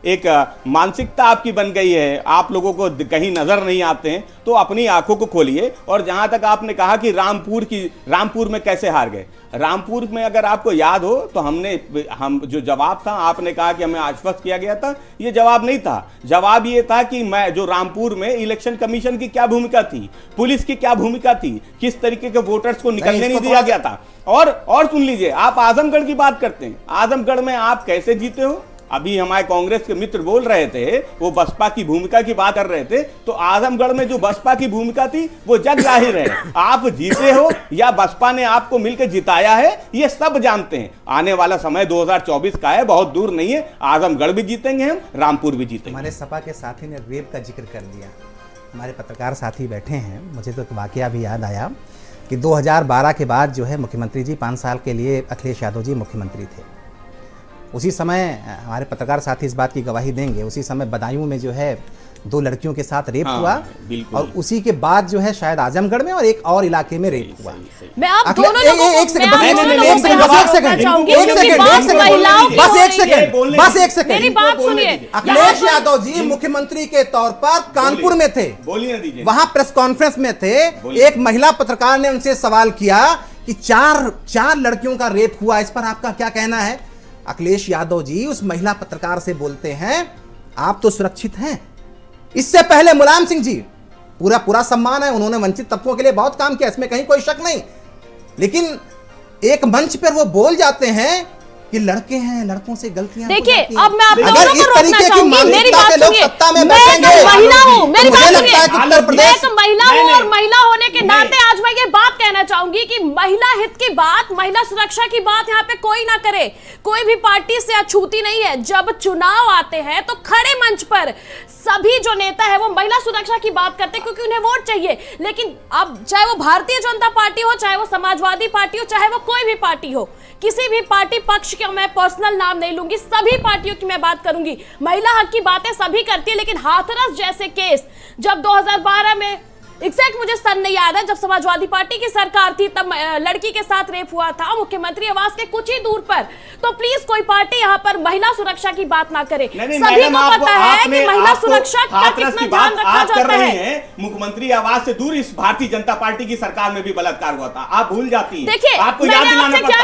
एक मानसिकता आपकी बन गई है, आप लोगों को कहीं नजर नहीं आते हैं, तो अपनी आंखों को खोलिए। और जहां तक आपने कहा कि रामपुर में कैसे हार गए, रामपुर में अगर आपको याद हो तो हम जो जवाब था, आपने कहा कि हमें आश्वस्त किया गया था, ये जवाब नहीं था। जवाब ये था कि मैं जो रामपुर में इलेक्शन कमीशन की क्या भूमिका थी, पुलिस की क्या भूमिका थी, किस तरीके के वोटर्स को निकलने नहीं दिया गया था। और सुन लीजिए, आप आजमगढ़ की बात करते हैं, आजमगढ़ में आप कैसे जीते हो। अभी हमारे कांग्रेस के मित्र बोल रहे थे, वो बसपा की भूमिका की बात कर रहे थे, तो आजमगढ़ में जो बसपा की भूमिका थी वो जग जाहिर है। आप जीते हो या बसपा ने आपको मिलकर जिताया है, ये सब जानते हैं। आने वाला समय 2024 का है, बहुत दूर नहीं है। आजमगढ़ भी जीतेंगे हम, रामपुर भी जीतेंगे। हमारे सपा के साथी ने रेप का जिक्र कर लिया, हमारे पत्रकार साथी बैठे हैं, मुझे तो एक वाकया भी याद आया कि 2012 के बाद जो है मुख्यमंत्री जी 5 साल के लिए अखिलेश यादव जी मुख्यमंत्री थे। उसी समय हमारे पत्रकार साथी इस बात की गवाही देंगे, उसी समय बदायूं में जो है 2 लड़कियों के साथ रेप हुआ, और उसी के बाद जो है शायद आजमगढ़ में और एक और इलाके में रेप हुआ। मैं आप दोनों लोगों को एक सेकंड बस एक सेकंड मेरी बात सुनिए। अखिलेश यादव जी मुख्यमंत्री के तौर पर कानपुर में थे, वहां प्रेस कॉन्फ्रेंस में थे। एक महिला पत्रकार ने उनसे सवाल किया कि चार लड़कियों का रेप हुआ, इस पर आपका क्या कहना है। अखिलेश यादव जी उस महिला पत्रकार से बोलते हैं, आप तो सुरक्षित हैं। इससे पहले मुलायम सिंह जी, पूरा सम्मान है, उन्होंने वंचित तबकों के लिए बहुत काम किया, इसमें कहीं कोई शक नहीं, लेकिन एक मंच पर वो बोल जाते हैं कि लड़के हैं, लड़कों से गलतियां देखिए। हो जाती हैं। अब मैं आप दोनों अगर को इस रोकना तरीके की चाहूंगी, मेरी बात मानसिकता के लोग सुनिए। सत्ता में मैं बैठेंगे, एक महिला हूं, मेरी बात मुझे सुनिए। लगता है कि उत्तर मैं प्रदेश एक महिला हूं और महिला होने के नाते आज मैं ये बात कहना चाहूंगी कि महिला हित की बात, महिला सुरक्षा की बात यहाँ पे कोई ना करे। कोई भी पार्टी से अछूती नहीं है। जब चुनाव आते हैं तो खड़े मंच पर सभी जो नेता है वो महिला सुरक्षा की बात करते हैं, क्योंकि उन्हें वोट चाहिए। लेकिन अब चाहे वो भारतीय जनता पार्टी हो, चाहे वो समाजवादी पार्टी हो, चाहे वो कोई भी पार्टी हो, किसी भी पार्टी पक्ष के मैं पर्सनल नाम नहीं लूंगी, सभी पार्टियों की मैं बात करूंगी। महिला हक की बातें सभी करती है, लेकिन हाथरस जैसे केस जब 2012 में, एग्जैक्ट मुझे सन नहीं याद है, जब समाजवादी पार्टी की सरकार थी तब लड़की के साथ रेप हुआ था मुख्यमंत्री आवास के कुछ ही दूर पर। तो प्लीज कोई पार्टी यहाँ पर महिला सुरक्षा की बात ना करे। सभी को पता है कि महिला सुरक्षा का कितना ध्यान रखा जाता है। मुख्यमंत्री आवास से दूर इस भारतीय जनता पार्टी की सरकार में भी बलात्कार हुआ था, आप भूल जाती हैं। देखिए, आपको याद दिलाना पड़ता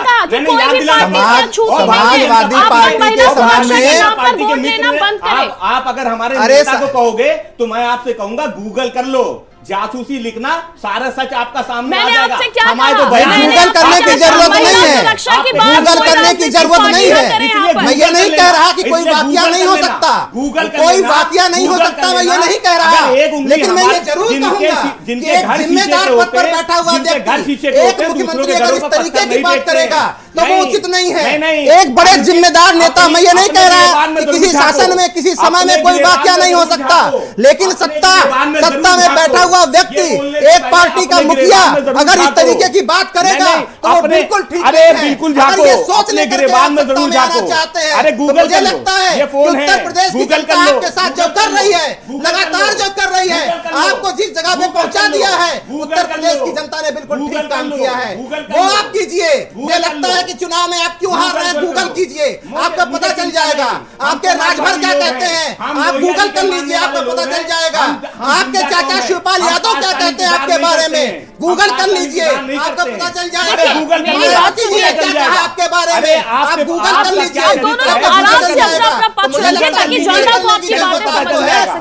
है। आप अगर हमारे नेता को कहोगे तो मैं आपसे कहूंगा गूगल कर लो, जासूसी लिखना, सारा सच आपका सामने आ जाएगा। हमारे तो गूगल करने की जरूरत नहीं है, गूगल करने की जरूरत नहीं है। मैं ये नहीं कह रहा कि कोई वाकया नहीं हो सकता, कोई वाकया नहीं हो सकता, मैं ये नहीं कह रहा, लेकिन मैं ये जरूर कहूंगा कि एक जिम्मेदार पद पर बैठा हुआ व्यक्ति, एक मुख्यमंत्री अगर इस तरीके की बात करेगा तो वो उचित नहीं है। एक बड़े जिम्मेदार नेता, मैं ये नहीं कह रहा कि किसी शासन में किसी समय में कोई वाकया नहीं हो सकता, लेकिन सत्ता में बैठा हुआ व्यक्ति, एक पार्टी का मुखिया अगर इस तरीके की बात करेगा तो वो बिल्कुल ठीक अरे है। बिल्कुल अगर झाको, ये सोच अपने लेकर गिरेबान में सत्ता जरूर में आना झाको। चाहते हैं, अरे तो गूगल मुझे कर लो, लगता है ये कि फोन है, उत्तर प्रदेश की गूगल जनता कर लो, आपके साथ जो कर रही है, लगातार जो कर रही है, आपको जिस जगह पे पहुंचा दिया है, उत्तर प्रदेश की जनता ने बिल्कुल ठीक काम किया है। वो आप कीजिए, मुझे लगता है कि चुनाव में आप क्यों हार रहे हैं, गूगल कीजिए, आपको पता चल जाएगा। आपके राजभर क्या कहते हैं, आप गूगल कर लीजिए, आपको पता चल जाएगा। आपके चाचा शिवपाल यादव क्या कहते हैं आपके बारे में, गूगल कर लीजिए, आपको पता चल जाएगा। मायावती जी ने क्या कहा आपके बारे में, आप गूगल कर लीजिए,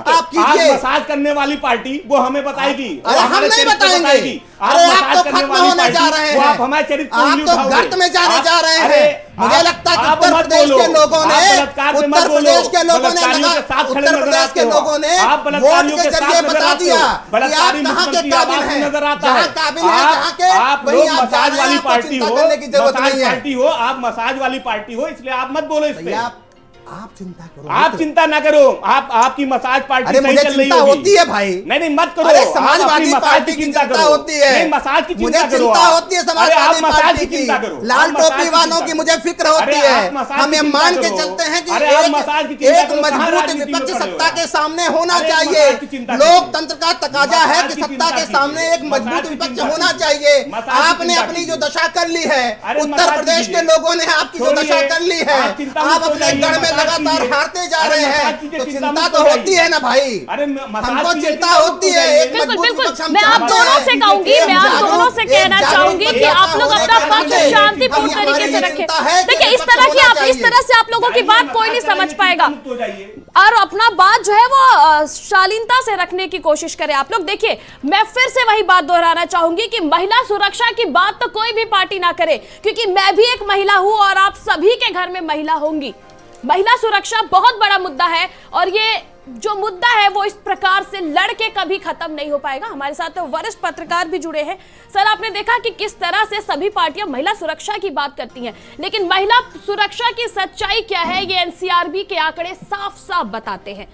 आप कीजिए। मसाज करने वाली पार्टी वो हमें बताएगी, अरे हम नहीं बताएंगे। अरे आप तो खत्म होने जा रहे हैं, आप हमारे चरित्र आप तो गर्त में जाने जा रहे हैं। मुझे लगता है कि उत्तर प्रदेश के लोगों ने वोट के जरिए बता दिया कि आप कहां के काबिल हैं, जहां काबिल हैं, जहां के वहीं आप मसाज वाली पार्टी हो, करने की जरूरत नहीं है। आप मसाज वाली पार्टी हो, इसलिए आप मत बोलो इस पे। आप चिंता करो, आप चिंता ना करो, आपकी मसाज पार्टी अरे सही मुझे चल रही चिंता होगी। होती है भाई। नहीं मत करो, अरे आप समाजवादी अपनी मसाज पार्टी की चिंता करो। होती है, नहीं, मसाज की मुझे चिंता करो चिंता आप। होती है अरे आप समाजवादी मसाज पार्टी की चिंता करो, लाल आप मसाज टोपी की वालों चिंता की करो। मुझे फिक्र होती अरे है। आप मसाज हम की ये चिंता मान के करो। चलते हैं कि अरे आप मसाज की चिंता एक करो, कहाँ मजबूत राजनीति में विपक्ष पड़े हो सत्ता आप? के सामने होना अरे चाहिए। मसाज की चिंता कीजिए। लोकतंत्र का तकाजा है मसाज कि की सत्ता चिंता के सामने कीजिए। एक मजबूत मसाज की विपक्ष चिंता होना कीजिए। चाहिए। मसाज की आपने चिंता अपनी जो कीजिए। दशा कर ली है, अरे उत्तर मसाज प्रदेश के कीजिए। लोगों ने आपकी जो दशा कर ली है, आप चिंता आप मुक्त हो अपने जाइए, गढ़ में मसाज लगातार कीजिए। हारते जा अरे रहे हैं, मसाज कीजिए, तो चिंता चिंता मुक्त तो हो होती जाइए। है ना भाई। अरे मसाज हमको कीजिए, चिंता चिंता मुक्त होती हो है। जाइए। एक बिल्कुल मजबूत बिल्कुल, विपक्ष हम मैं आप चाहते दोनों हैं। से कहूंगी, एक मैं आप जागरूक- दोनों से एक कहना जागरूक चाहूंगी कि मतदाता आप लोग होने अपना के पक्ष नाते शांतिपूर्ण हमारी तरीके से ये रखें। चिंता है कि देखिए, इस विपक्ष तरह की होना आप इस चाहिए। तरह से आप लोगों की बात कोई नहीं समझ पाएगा, और अपना बात जो है वो शालीनता से रखने की कोशिश करें आप लोग। देखिए, मैं फिर से वही बात दोहराना चाहूंगी कि महिला सुरक्षा की बात तो कोई भी पार्टी ना करे, क्योंकि मैं भी एक महिला हूं और आप सभी के घर में महिला होंगी। महिला सुरक्षा बहुत बड़ा मुद्दा है, और ये जो मुद्दा है वो इस प्रकार से लड़के कभी खत्म नहीं हो पाएगा। हमारे साथ तो वरिष्ठ पत्रकार भी जुड़े हैं। सर, आपने देखा कि किस तरह से सभी पार्टियां महिला सुरक्षा की बात करती हैं, लेकिन महिला सुरक्षा की सच्चाई क्या है ये एनसीआरबी के आंकड़े साफ साफ बताते हैं।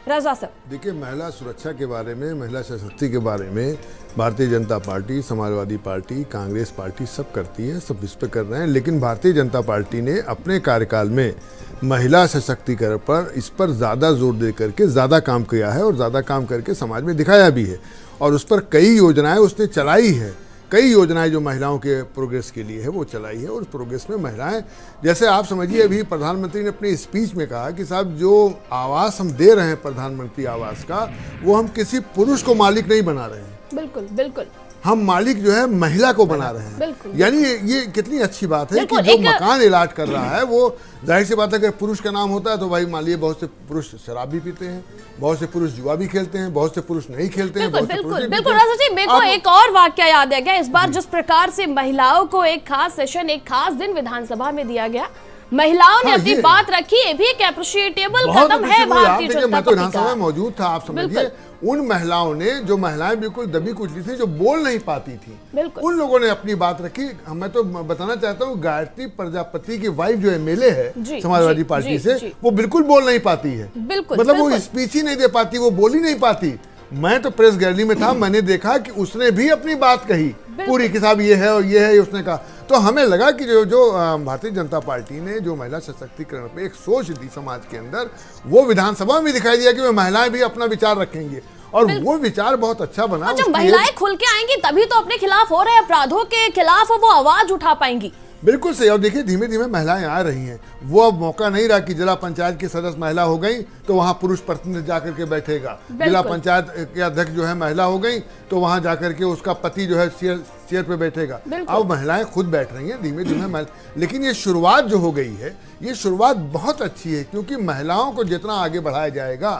रजा सर, देखिए, महिला सुरक्षा के बारे में, महिला सशक्ति के बारे में Bharatiya Janata party, Samajwadi party, Congress party सब करती है, सब इस पर कर रहे हैं। लेकिन भारतीय जनता पार्टी ने अपने कार्यकाल में महिला सशक्तिकरण पर, इस पर ज़्यादा जोर दे करके ज़्यादा काम किया है, और ज़्यादा काम करके समाज में दिखाया भी है। और उस पर कई योजनाएं उसने चलाई है। कई योजनाएं जो महिलाओं के प्रोग्रेस के लिए है वो चलाई है, और प्रोग्रेस में महिलाएं, जैसे आप समझिए, अभी प्रधानमंत्री ने अपनी स्पीच में कहा कि साहब, जो आवास हम दे रहे हैं प्रधानमंत्री आवास का, वो हम किसी पुरुष को मालिक नहीं बना रहे हैं। बिल्कुल बिल्कुल, हम मालिक जो है महिला को बना रहे हैं। बिल्कुल। यानी ये कितनी अच्छी बात है कि बिल्कुल, जो एक- मकान इलाट कर रहा है, वो जाहिर सी बात है कि पुरुष का नाम होता है तो भाई मान लीजिए बहुत से पुरुष शराब भी पीते हैं, बहुत से पुरुष जुआ भी खेलते हैं, बहुत से पुरुष नहीं खेलते हैं, बिल्कुल बहुत से पुरुष बिल्कुल नहीं बिल्कुल। खेलते हैं। रजा जी, मेरे को अब- एक और वाकया याद आ गया इस बार, जिस प्रकार से महिलाओं को एक खास सेशन, एक खास दिन विधानसभा में दिया गया, महिलाओं ने हाँ, अपनी ये- बात रखी, ये भी एक अप्रिशिएटेबल बहुत कदम है appreciable है। आप भारतीय देखिए, जनता मैं तो पार्टी विधानसभा का। में मौजूद था। आप समझिए, उन महिलाओं ने, जो महिलाएं बिल्कुल दबी कुचली थी, जो बोल नहीं पाती थी, बिल्कुल। उन लोगों ने अपनी बात रखी। मैं तो बताना चाहता हूँ, गायत्री प्रजापति की वाइफ जो एमएलए है जी, समाजवादी जी, पार्टी जी, से, जी। वो बिल्कुल बोल नहीं पाती है। बिल्कुल, मतलब वो बिल्कुल। स्पीच ही नहीं दे पाती, वो बोल ही नहीं पाती। मैं तो प्रेस गैलरी में था, मैंने देखा कि उसने भी अपनी बात कही पूरी, कि साहब ये है और ये है, उसने कहा। तो हमें लगा कि जो भारतीय जनता पार्टी ने जो महिला सशक्तिकरण पे एक सोच दी समाज के अंदर, वो विधानसभा में दिखाई दिया कि महिलाएं भी अपना विचार रखेंगे, और वो विचार बहुत अच्छा बना। और जब उसकी महिलाएं खुल के आएंगी तभी तो अपने खिलाफ हो रहे अपराधों के खिलाफ वो आवाज उठा पाएंगी। बिल्कुल सही। और देखिए, धीमे धीमे महिलाएं आ रही हैं। वो अब मौका नहीं रहा कि जिला पंचायत की सदस्य महिला हो गई तो वहां पुरुष प्रतिनिधि जाकर के बैठेगा, जिला पंचायत के अध्यक्ष जो है महिला हो गई तो वहां जाकर के उसका पति जो है चेयर पे बैठेगा। अब महिलाएं खुद बैठ रही हैं धीमे धीमे। लेकिन ये शुरुआत जो हो गई है, ये शुरुआत बहुत अच्छी है, क्योंकि महिलाओं को जितना आगे बढ़ाया जाएगा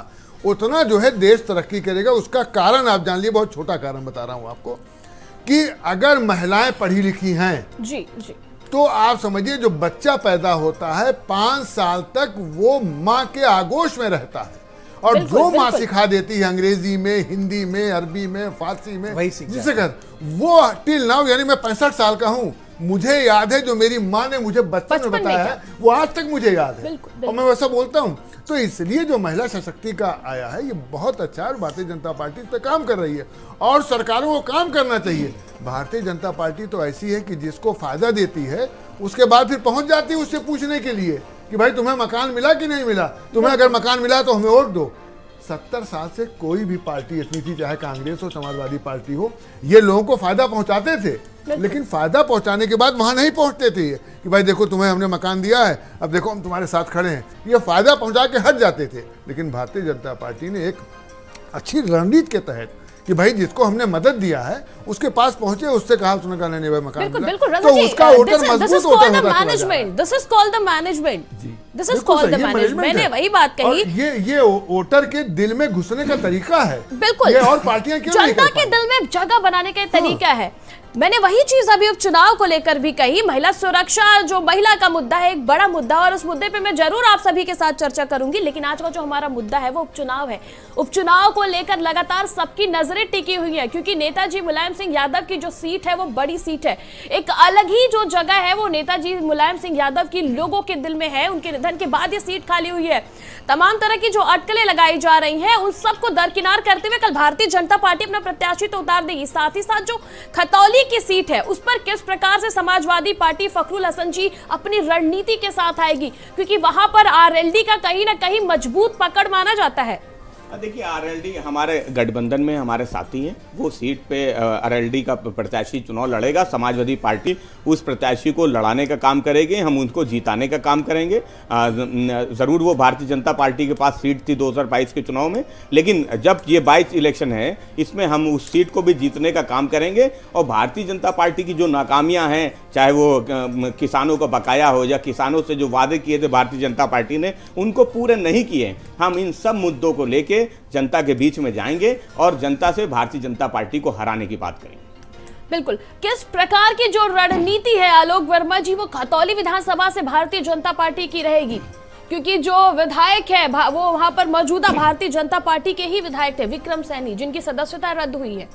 उतना जो है देश तरक्की करेगा। उसका कारण आप जान लिए, बहुत छोटा कारण बता रहा हूं आपको, कि अगर महिलाएं पढ़ी लिखी हैं जी जी, तो आप समझिए, जो बच्चा पैदा होता है 5 साल तक वो माँ के आगोश में रहता है, और बिल्कुल, जो माँ बिल्कुल। सिखा देती है अंग्रेजी में, हिंदी में, अरबी में, फारसी में, वही सीख जिसे कर वो टिल नाउ, यानी मैं 65 साल का हूँ, मुझे याद है जो मेरी माँ ने मुझे बचपन में बचपन में बताया क्या? है, वो आज तक मुझे याद है। बिल्कुल, बिल्कुल। और मैं वैसा बोलता हूँ। तो इसलिए जो महिला सशक्ति का आया है, ये बहुत अच्छा है, और भारतीय जनता पार्टी इस पर काम कर रही है, और सरकारों को काम करना चाहिए। भारतीय जनता पार्टी तो ऐसी है कि जिसको फायदा देती है उसके बाद फिर पहुंच जाती है उससे पूछने के लिए कि भाई तुम्हें मकान मिला कि नहीं मिला, तुम्हें अगर मकान मिला तो हमें वोट दो। 70 साल से कोई भी पार्टी इतनी थी, चाहे कांग्रेस हो, समाजवादी पार्टी हो, ये लोगों को फायदा पहुंचाते थे, लेकिन फायदा पहुंचाने के बाद वहां नहीं पहुंचते थे कि भाई देखो तुम्हें हमने मकान दिया है, अब देखो हम तुम्हारे साथ खड़े हैं। ये फायदा पहुंचा के हट जाते थे। लेकिन भारतीय जनता पार्टी ने एक अच्छी रणनीति के तहत कि भाई जिसको हमने मदद दिया है उसके पास पहुंचे, उससे कहा, उसने कहा नहीं भाई मकान बिल्कुल मिला, बिल्कुल। तो उसका वोटर मजबूत होता होता चला जा रहा है। Management, this is called the management, this is बिल्कुल कॉल्ड द सही, ये मैनेजमेंट। मैंने है। वही बात और कही। ये वोटर के दिल में घुसने का तरीका है। बिल्कुल, ये और पार्टियां क्यों नहीं जनता कर के पाई? दिल में जगह बनाने का तरीका है। मैंने वही चीज अभी उपचुनाव को लेकर भी कही। महिला सुरक्षा जो महिला का मुद्दा है, एक बड़ा मुद्दा, और उस मुद्दे पे मैं जरूर आप सभी के साथ चर्चा करूंगी। लेकिन आज का जो हमारा मुद्दा है वो उपचुनाव है। उपचुनाव को लेकर लगातार सबकी नजरें टिकी हुई है, क्योंकि नेताजी मुलायम सिंह यादव की जो सीट है वो बड़ी सीट है। एक अलग ही जो जगह है वो नेताजी मुलायम सिंह यादव की लोगों के दिल में है। उनके निधन के बाद ये सीट खाली हुई है। तमाम तरह की जो अटकलें लगाई जा रही हैं उन सबको दरकिनार करते हुए कल भारतीय जनता पार्टी अपना प्रत्याशी तो उतार देगी, साथ ही साथ जो खतौली की सीट है उस पर किस प्रकार से समाजवादी पार्टी फखरुल हसन जी अपनी रणनीति के साथ आएगी, क्योंकि वहां पर आरएलडी का कहीं ना कहीं मजबूत पकड़ माना जाता है। देखिए, आरएलडी हमारे गठबंधन में हमारे साथी हैं। वो सीट पे आरएलडी का प्रत्याशी चुनाव लड़ेगा। समाजवादी पार्टी उस प्रत्याशी को लड़ाने का काम करेगी, हम उनको जीताने का काम करेंगे। ज़रूर वो भारतीय जनता पार्टी के पास सीट थी 2022 के चुनाव में, लेकिन जब ये 22 इलेक्शन है इसमें हम उस सीट को भी जीतने का काम करेंगे। और भारतीय जनता पार्टी की जो नाकामियाँ हैं, चाहे वो किसानों का बकाया हो या किसानों से जो वादे किए थे भारतीय जनता पार्टी ने उनको पूरे नहीं किए, हम इन सब मुद्दों को लेके जनता के बीच में जाएंगे और जनता से भारतीय जनता पार्टी को हराने की बात करेंगे। बिल्कुल, किस प्रकार की जो रणनीति है आलोक वर्मा जी वो खतौली विधानसभा से भारतीय जनता पार्टी की रहेगी, क्योंकि जो विधायक है वो वहां पर मौजूदा भारतीय जनता पार्टी के ही विधायक थे, विक्रम सैनी, जिनकी सदस्यता रद्द हुई है।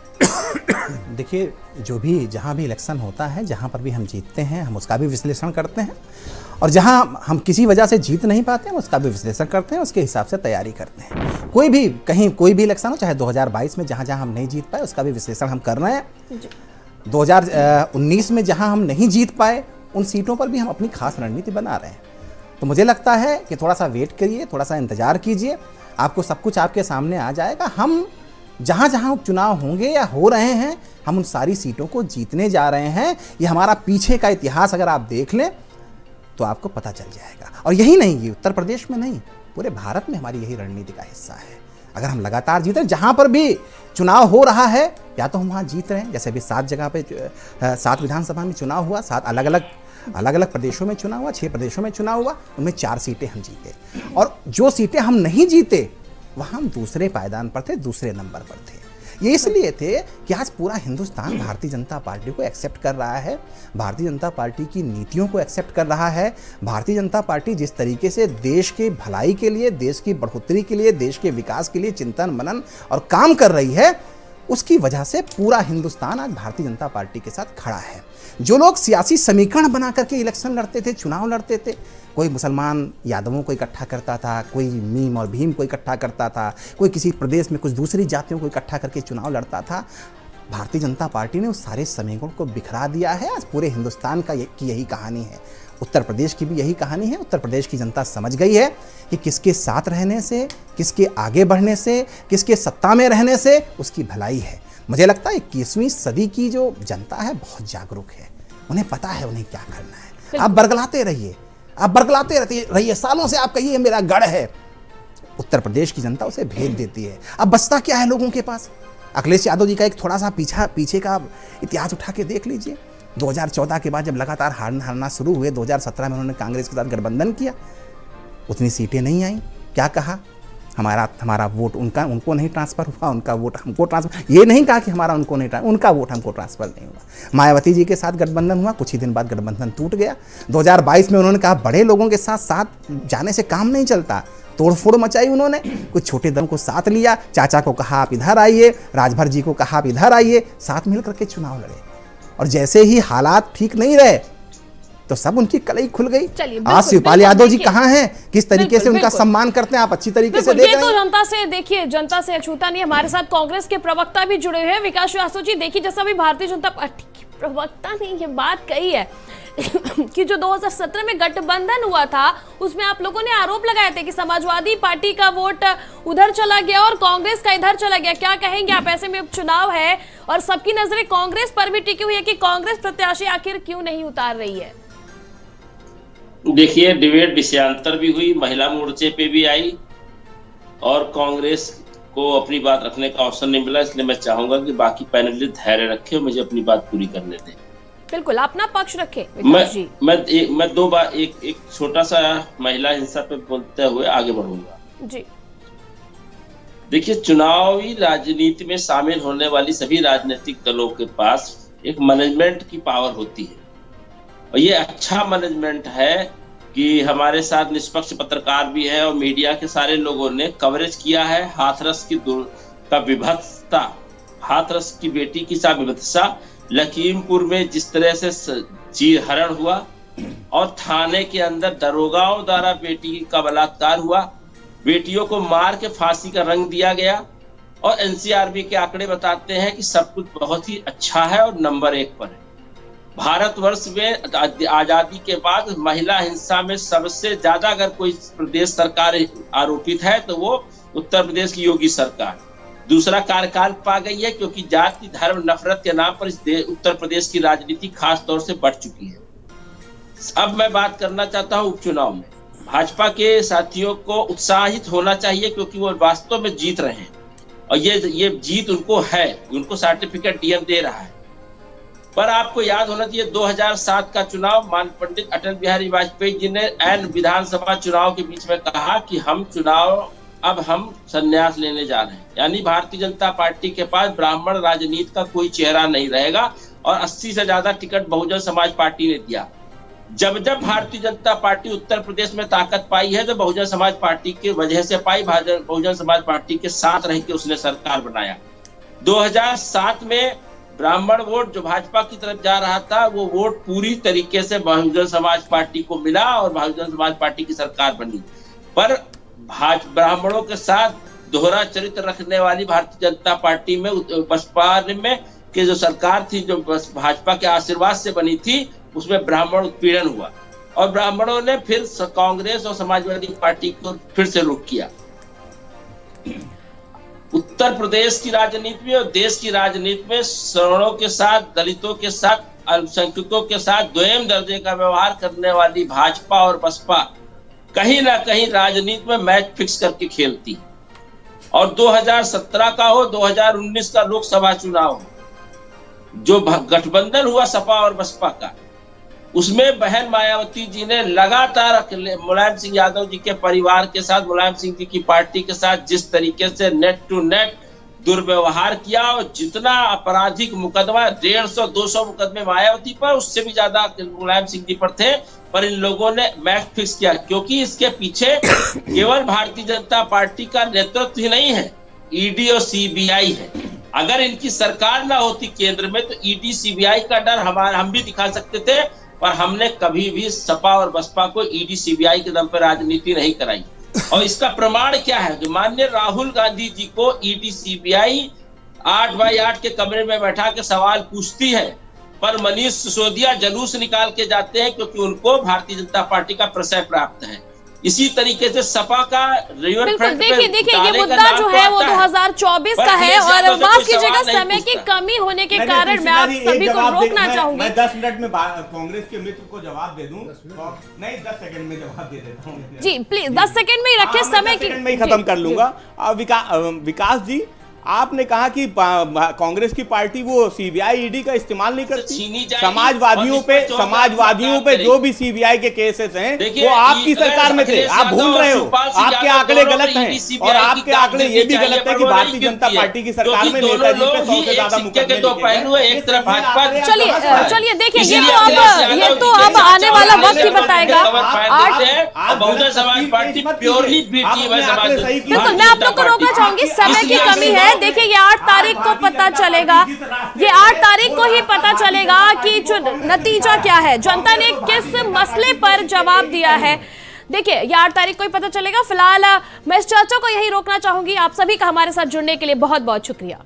देखिए, जो भी जहाँ भी इलेक्शन होता है, जहाँ पर भी हम जीतते हैं हम उसका भी विश्लेषण करते हैं, और जहाँ हम किसी वजह से जीत नहीं पाते हैं उसका भी विश्लेषण करते हैं, उसके हिसाब से तैयारी करते हैं। कोई भी कहीं कोई भी इलेक्शन हो, चाहे 2022 में जहाँ जहाँ हम नहीं जीत पाए उसका भी विश्लेषण हम कर रहे हैं। 2019 में जहाँ हम नहीं जीत पाए उन सीटों पर भी हम अपनी खास रणनीति बना रहे हैं। तो मुझे लगता है कि थोड़ा सा वेट करिए, थोड़ा सा इंतजार कीजिए, आपको सब कुछ आपके सामने आ जाएगा। हम जहाँ जहाँ उपचुनाव होंगे या हो रहे हैं हम उन सारी सीटों को जीतने जा रहे हैं। ये हमारा पीछे का इतिहास अगर आप देख लें तो आपको पता चल जाएगा। और यही नहीं, ये उत्तर प्रदेश में नहीं, पूरे भारत में हमारी यही रणनीति का हिस्सा है। अगर हम लगातार जीते, जहाँ पर भी चुनाव हो रहा है या तो हम वहाँ जीत रहे हैं, जैसे अभी 7 जगह पे 7 विधानसभा में चुनाव हुआ, 7 अलग अलग प्रदेशों में चुनाव हुआ, 6 प्रदेशों में चुनाव हुआ, उनमें 4 सीटें हम जीते। और जो सीटें हम नहीं जीते वहाँ हम दूसरे पायदान पर थे, दूसरे नंबर पर थे। ये इसलिए थे कि आज पूरा हिंदुस्तान भारतीय जनता पार्टी को एक्सेप्ट कर रहा है, भारतीय जनता पार्टी की नीतियों को एक्सेप्ट कर रहा है। भारतीय जनता पार्टी जिस तरीके से देश के भलाई के लिए, देश की बढ़ोतरी के लिए, देश के विकास के लिए चिंतन मनन और काम कर रही है, उसकी वजह से पूरा हिंदुस्तान आज भारतीय जनता पार्टी के साथ खड़ा है। जो लोग सियासी समीकरण बना करके इलेक्शन लड़ते थे, चुनाव लड़ते थे, कोई मुसलमान यादवों को इकट्ठा करता था, कोई मीम और भीम को इकट्ठा करता था, कोई किसी प्रदेश में कुछ दूसरी जातियों को इकट्ठा करके चुनाव लड़ता था, भारतीय जनता पार्टी ने उस सारे समीकरण को बिखरा दिया है। आज पूरे हिंदुस्तान की यही कहानी है, उत्तर प्रदेश की भी यही कहानी है। उत्तर प्रदेश की जनता समझ गई है कि किसके साथ रहने से, किसके आगे बढ़ने से, किसके सत्ता में रहने से उसकी भलाई है। मुझे लगता है 21वीं सदी की जो जनता है बहुत जागरूक है, उन्हें पता है उन्हें क्या करना है। आप बरगलाते रहिए, आप बरगलाते रहिए, सालों से आप कहिए मेरा गढ़ है, उत्तर प्रदेश की जनता उसे भेज देती है। अब बचता क्या है लोगों के पास? अखिलेश यादव जी का एक थोड़ा सा पीछे का इतिहास उठा के देख लीजिए। 2014 के बाद जब लगातार हारना शुरू हुए, 2017 में उन्होंने कांग्रेस के साथ गठबंधन किया, उतनी सीटें नहीं आई। क्या कहा? हमारा वोट उनको नहीं ट्रांसफर हुआ, उनका वोट हमको ट्रांसफर। ये नहीं कहा कि हमारा उनको नहीं, उनका वोट हमको ट्रांसफर नहीं हुआ। मायावती जी के साथ गठबंधन हुआ, कुछ ही दिन बाद गठबंधन टूट गया। 2022 में उन्होंने कहा बड़े लोगों के साथ जाने से काम नहीं चलता, तोड़फोड़ मचाई उन्होंने, कुछ छोटे दलों को साथ लिया, चाचा को कहा आप इधर आइए, राजभर जी को कहा आप इधर आइए, साथ मिलकर के चुनाव लड़े। और जैसे ही हालात ठीक नहीं रहे तो सब उनकी कलई खुल गई। आज शिवपाल यादव जी कहाँ हैं, किस तरीके से उनका सम्मान करते हैं, आप अच्छी तरीके से देख रहे हैं। तो जनता से देखिए, जनता से अछूता नहीं। हमारे साथ कांग्रेस के प्रवक्ता भी जुड़े हुए हैं, विकास श्रीवास्तव जी। देखिए, जैसा भी भारतीय जनता पार्टी की प्रवक्ता ने ये बात कही है कि जो 2017 में गठबंधन हुआ था उसमें आप लोगों ने आरोप लगाए थे कि समाजवादी पार्टी का वोट उधर चला गया और कांग्रेस का इधर चला गया। क्या कहेंगे आप? ऐसे में उपचुनाव है और सबकी नजरें कांग्रेस पर भी टिकी हुई है कि कांग्रेस प्रत्याशी आखिर क्यों नहीं उतार रही है? देखिए, डिबेट विषयांतर भी हुई, महिला मोर्चे पे भी आई और कांग्रेस को अपनी बात रखने का अवसर नहीं मिला। इसलिए मैं चाहूंगा कि बाकी पैनलिस्ट धैर्य रखे, मुझे अपनी बात पूरी करने दें। बिल्कुल, अपना पक्ष रखे। मैं 2 बार एक छोटा सा महिला हिंसा पे बोलते हुए आगे बढ़ूंगा जी। देखिए, चुनावी राजनीति में शामिल होने वाली सभी राजनीतिक दलों के पास एक मैनेजमेंट की पावर होती है, और ये अच्छा मैनेजमेंट है कि हमारे साथ निष्पक्ष पत्रकार भी है और मीडिया के सारे लोगों ने कवरेज किया है। हाथरस का विभत्सता, हाथरस की बेटी की साथ विभत्सता, लखीमपुर में जिस तरह से हरण हुआ और थाने के अंदर दरोगाओं द्वारा बेटी का बलात्कार हुआ, बेटियों को मार के फांसी का रंग दिया गया, और एनसीआरबी के आंकड़े बताते हैं कि सब कुछ बहुत ही अच्छा है और नंबर 1 पर है। भारतवर्ष में आजादी के बाद महिला हिंसा में सबसे ज्यादा अगर कोई प्रदेश सरकार आरोपित है तो वो उत्तर प्रदेश की योगी सरकार दूसरा कार्यकाल पा गई है, क्योंकि जाति धर्म नफरत के नाम पर इस उत्तर प्रदेश की राजनीति खास तौर से बढ़ चुकी है। अब मैं बात करना चाहता हूं उपचुनाव में भाजपा के साथियों को उत्साहित होना चाहिए, क्योंकि वो वास्तव में जीत रहे हैं और ये जीत उनको है, उनको सर्टिफिकेट डीएम दे रहा है। पर आपको याद होना चाहिए 2007 का चुनाव मान पंडित अटल बिहारी वाजपेयी जी ने एन विधानसभा चुनाव के बीच में कहा कि अब हम संन्यास लेने जा रहे हैं, यानी भारतीय जनता पार्टी के पास ब्राह्मण राजनीति का कोई चेहरा नहीं रहेगा, और 80 से ज्यादा टिकट बहुजन समाज पार्टी ने दिया। जब भारतीय जनता पार्टी उत्तर प्रदेश में ताकत पाई है तो बहुजन समाज पार्टी की वजह से पाई, बहुजन समाज पार्टी के साथ रह के उसने सरकार बनाया। 2007 में ब्राह्मण वोट जो भाजपा की तरफ जा रहा था, वो वोट पूरी तरीके से बहुजन समाज पार्टी को मिला और बहुजन समाज पार्टी की सरकार बनी। पर ब्राह्मणों के साथ दोहरा चरित्र रखने वाली भारतीय जनता पार्टी में बसपा में की जो सरकार थी, जो भाजपा के आशीर्वाद से बनी थी, उसमें ब्राह्मण उत्पीड़न हुआ और ब्राह्मणों ने फिर कांग्रेस और समाजवादी पार्टी को फिर से रुख किया। उत्तर प्रदेश की राजनीति में और देश की राजनीति में सवर्णों के साथ, दलितों के साथ, अल्पसंख्यकों के साथ द्वयम दर्जे का व्यवहार करने वाली भाजपा और बसपा कहीं ना कहीं राजनीति में मैच फिक्स करके खेलती। और 2017 का हो, 2019 का लोकसभा चुनाव हो, जो गठबंधन हुआ सपा और बसपा का, उसमें बहन मायावती जी ने लगातार मुलायम सिंह यादव जी के परिवार के साथ, मुलायम सिंह जी की पार्टी के साथ जिस तरीके से नेट टू नेट दुर्व्यवहार किया, और जितना आपराधिक मुकदमा 150-200 मुकदमे मायावती पर, उससे भी ज्यादा मुलायम सिंह जी पर थे। पर इन लोगों ने मैच फिक्स किया, क्योंकि इसके पीछे केवल भारतीय जनता पार्टी का नेतृत्व ही नहीं है, ईडी और सीबीआई है। अगर इनकी सरकार ना होती केंद्र में तो ईडी सीबीआई का डर हम भी दिखा सकते थे, पर हमने कभी भी सपा और बसपा को ईडी सीबीआई के दम पर राजनीति नहीं कराई। और इसका प्रमाण क्या है कि माननीय राहुल गांधी जी को ईडी सीबीआई 8x8 के कमरे में बैठा के सवाल पूछती है, पर मनीष सिसोदिया जुलूस निकाल के जाते हैं, क्योंकि उनको भारतीय जनता पार्टी का प्रशय प्राप्त है। इसी तरीके से सपा का बिल्कुल, देखिए ये मुद्दा जो है वो 2024 का है, और माफ कीजिएगा समय की कमी होने के कारण मैं आप सभी को रोकना चाहूंगी। मैं 10 मिनट में कांग्रेस के मित्र को जवाब दे दूं, नहीं 10 सेकंड में जवाब दे देता हूं जी, प्लीज 10 सेकंड में ही रखिए, समय की में ही खत्म कर लूंगा। विकास जी, आपने कहा कि कांग्रेस की पार्टी वो सीबीआई ईडी का इस्तेमाल नहीं करती। समाजवादियों पे जो भी सीबीआई के केसेस हैं वो आपकी सरकार में थे, आप भूल रहे हो। आपके आंकड़े गलत हैं, और आपके आंकड़े ये भी गलत है कि भारतीय जनता पार्टी की सरकार में नेताजी पे 100 से ज्यादा मुकदमे। चलिए देखिए, ये तो अब आने वाला वक्त ही बताएगा। बिल्कुल, मैं आप लोग को रोकना चाहूंगी, समय की कमी है। देखिए ये 8 तारीख को पता चलेगा, ये 8 तारीख को ही पता चलेगा कि नतीजा क्या है, जनता ने किस मसले पर जवाब दिया है। देखिए ये 8 तारीख को ही पता चलेगा। फिलहाल मैं इस चर्चा को यही रोकना चाहूंगी। आप सभी का हमारे साथ जुड़ने के लिए बहुत बहुत शुक्रिया।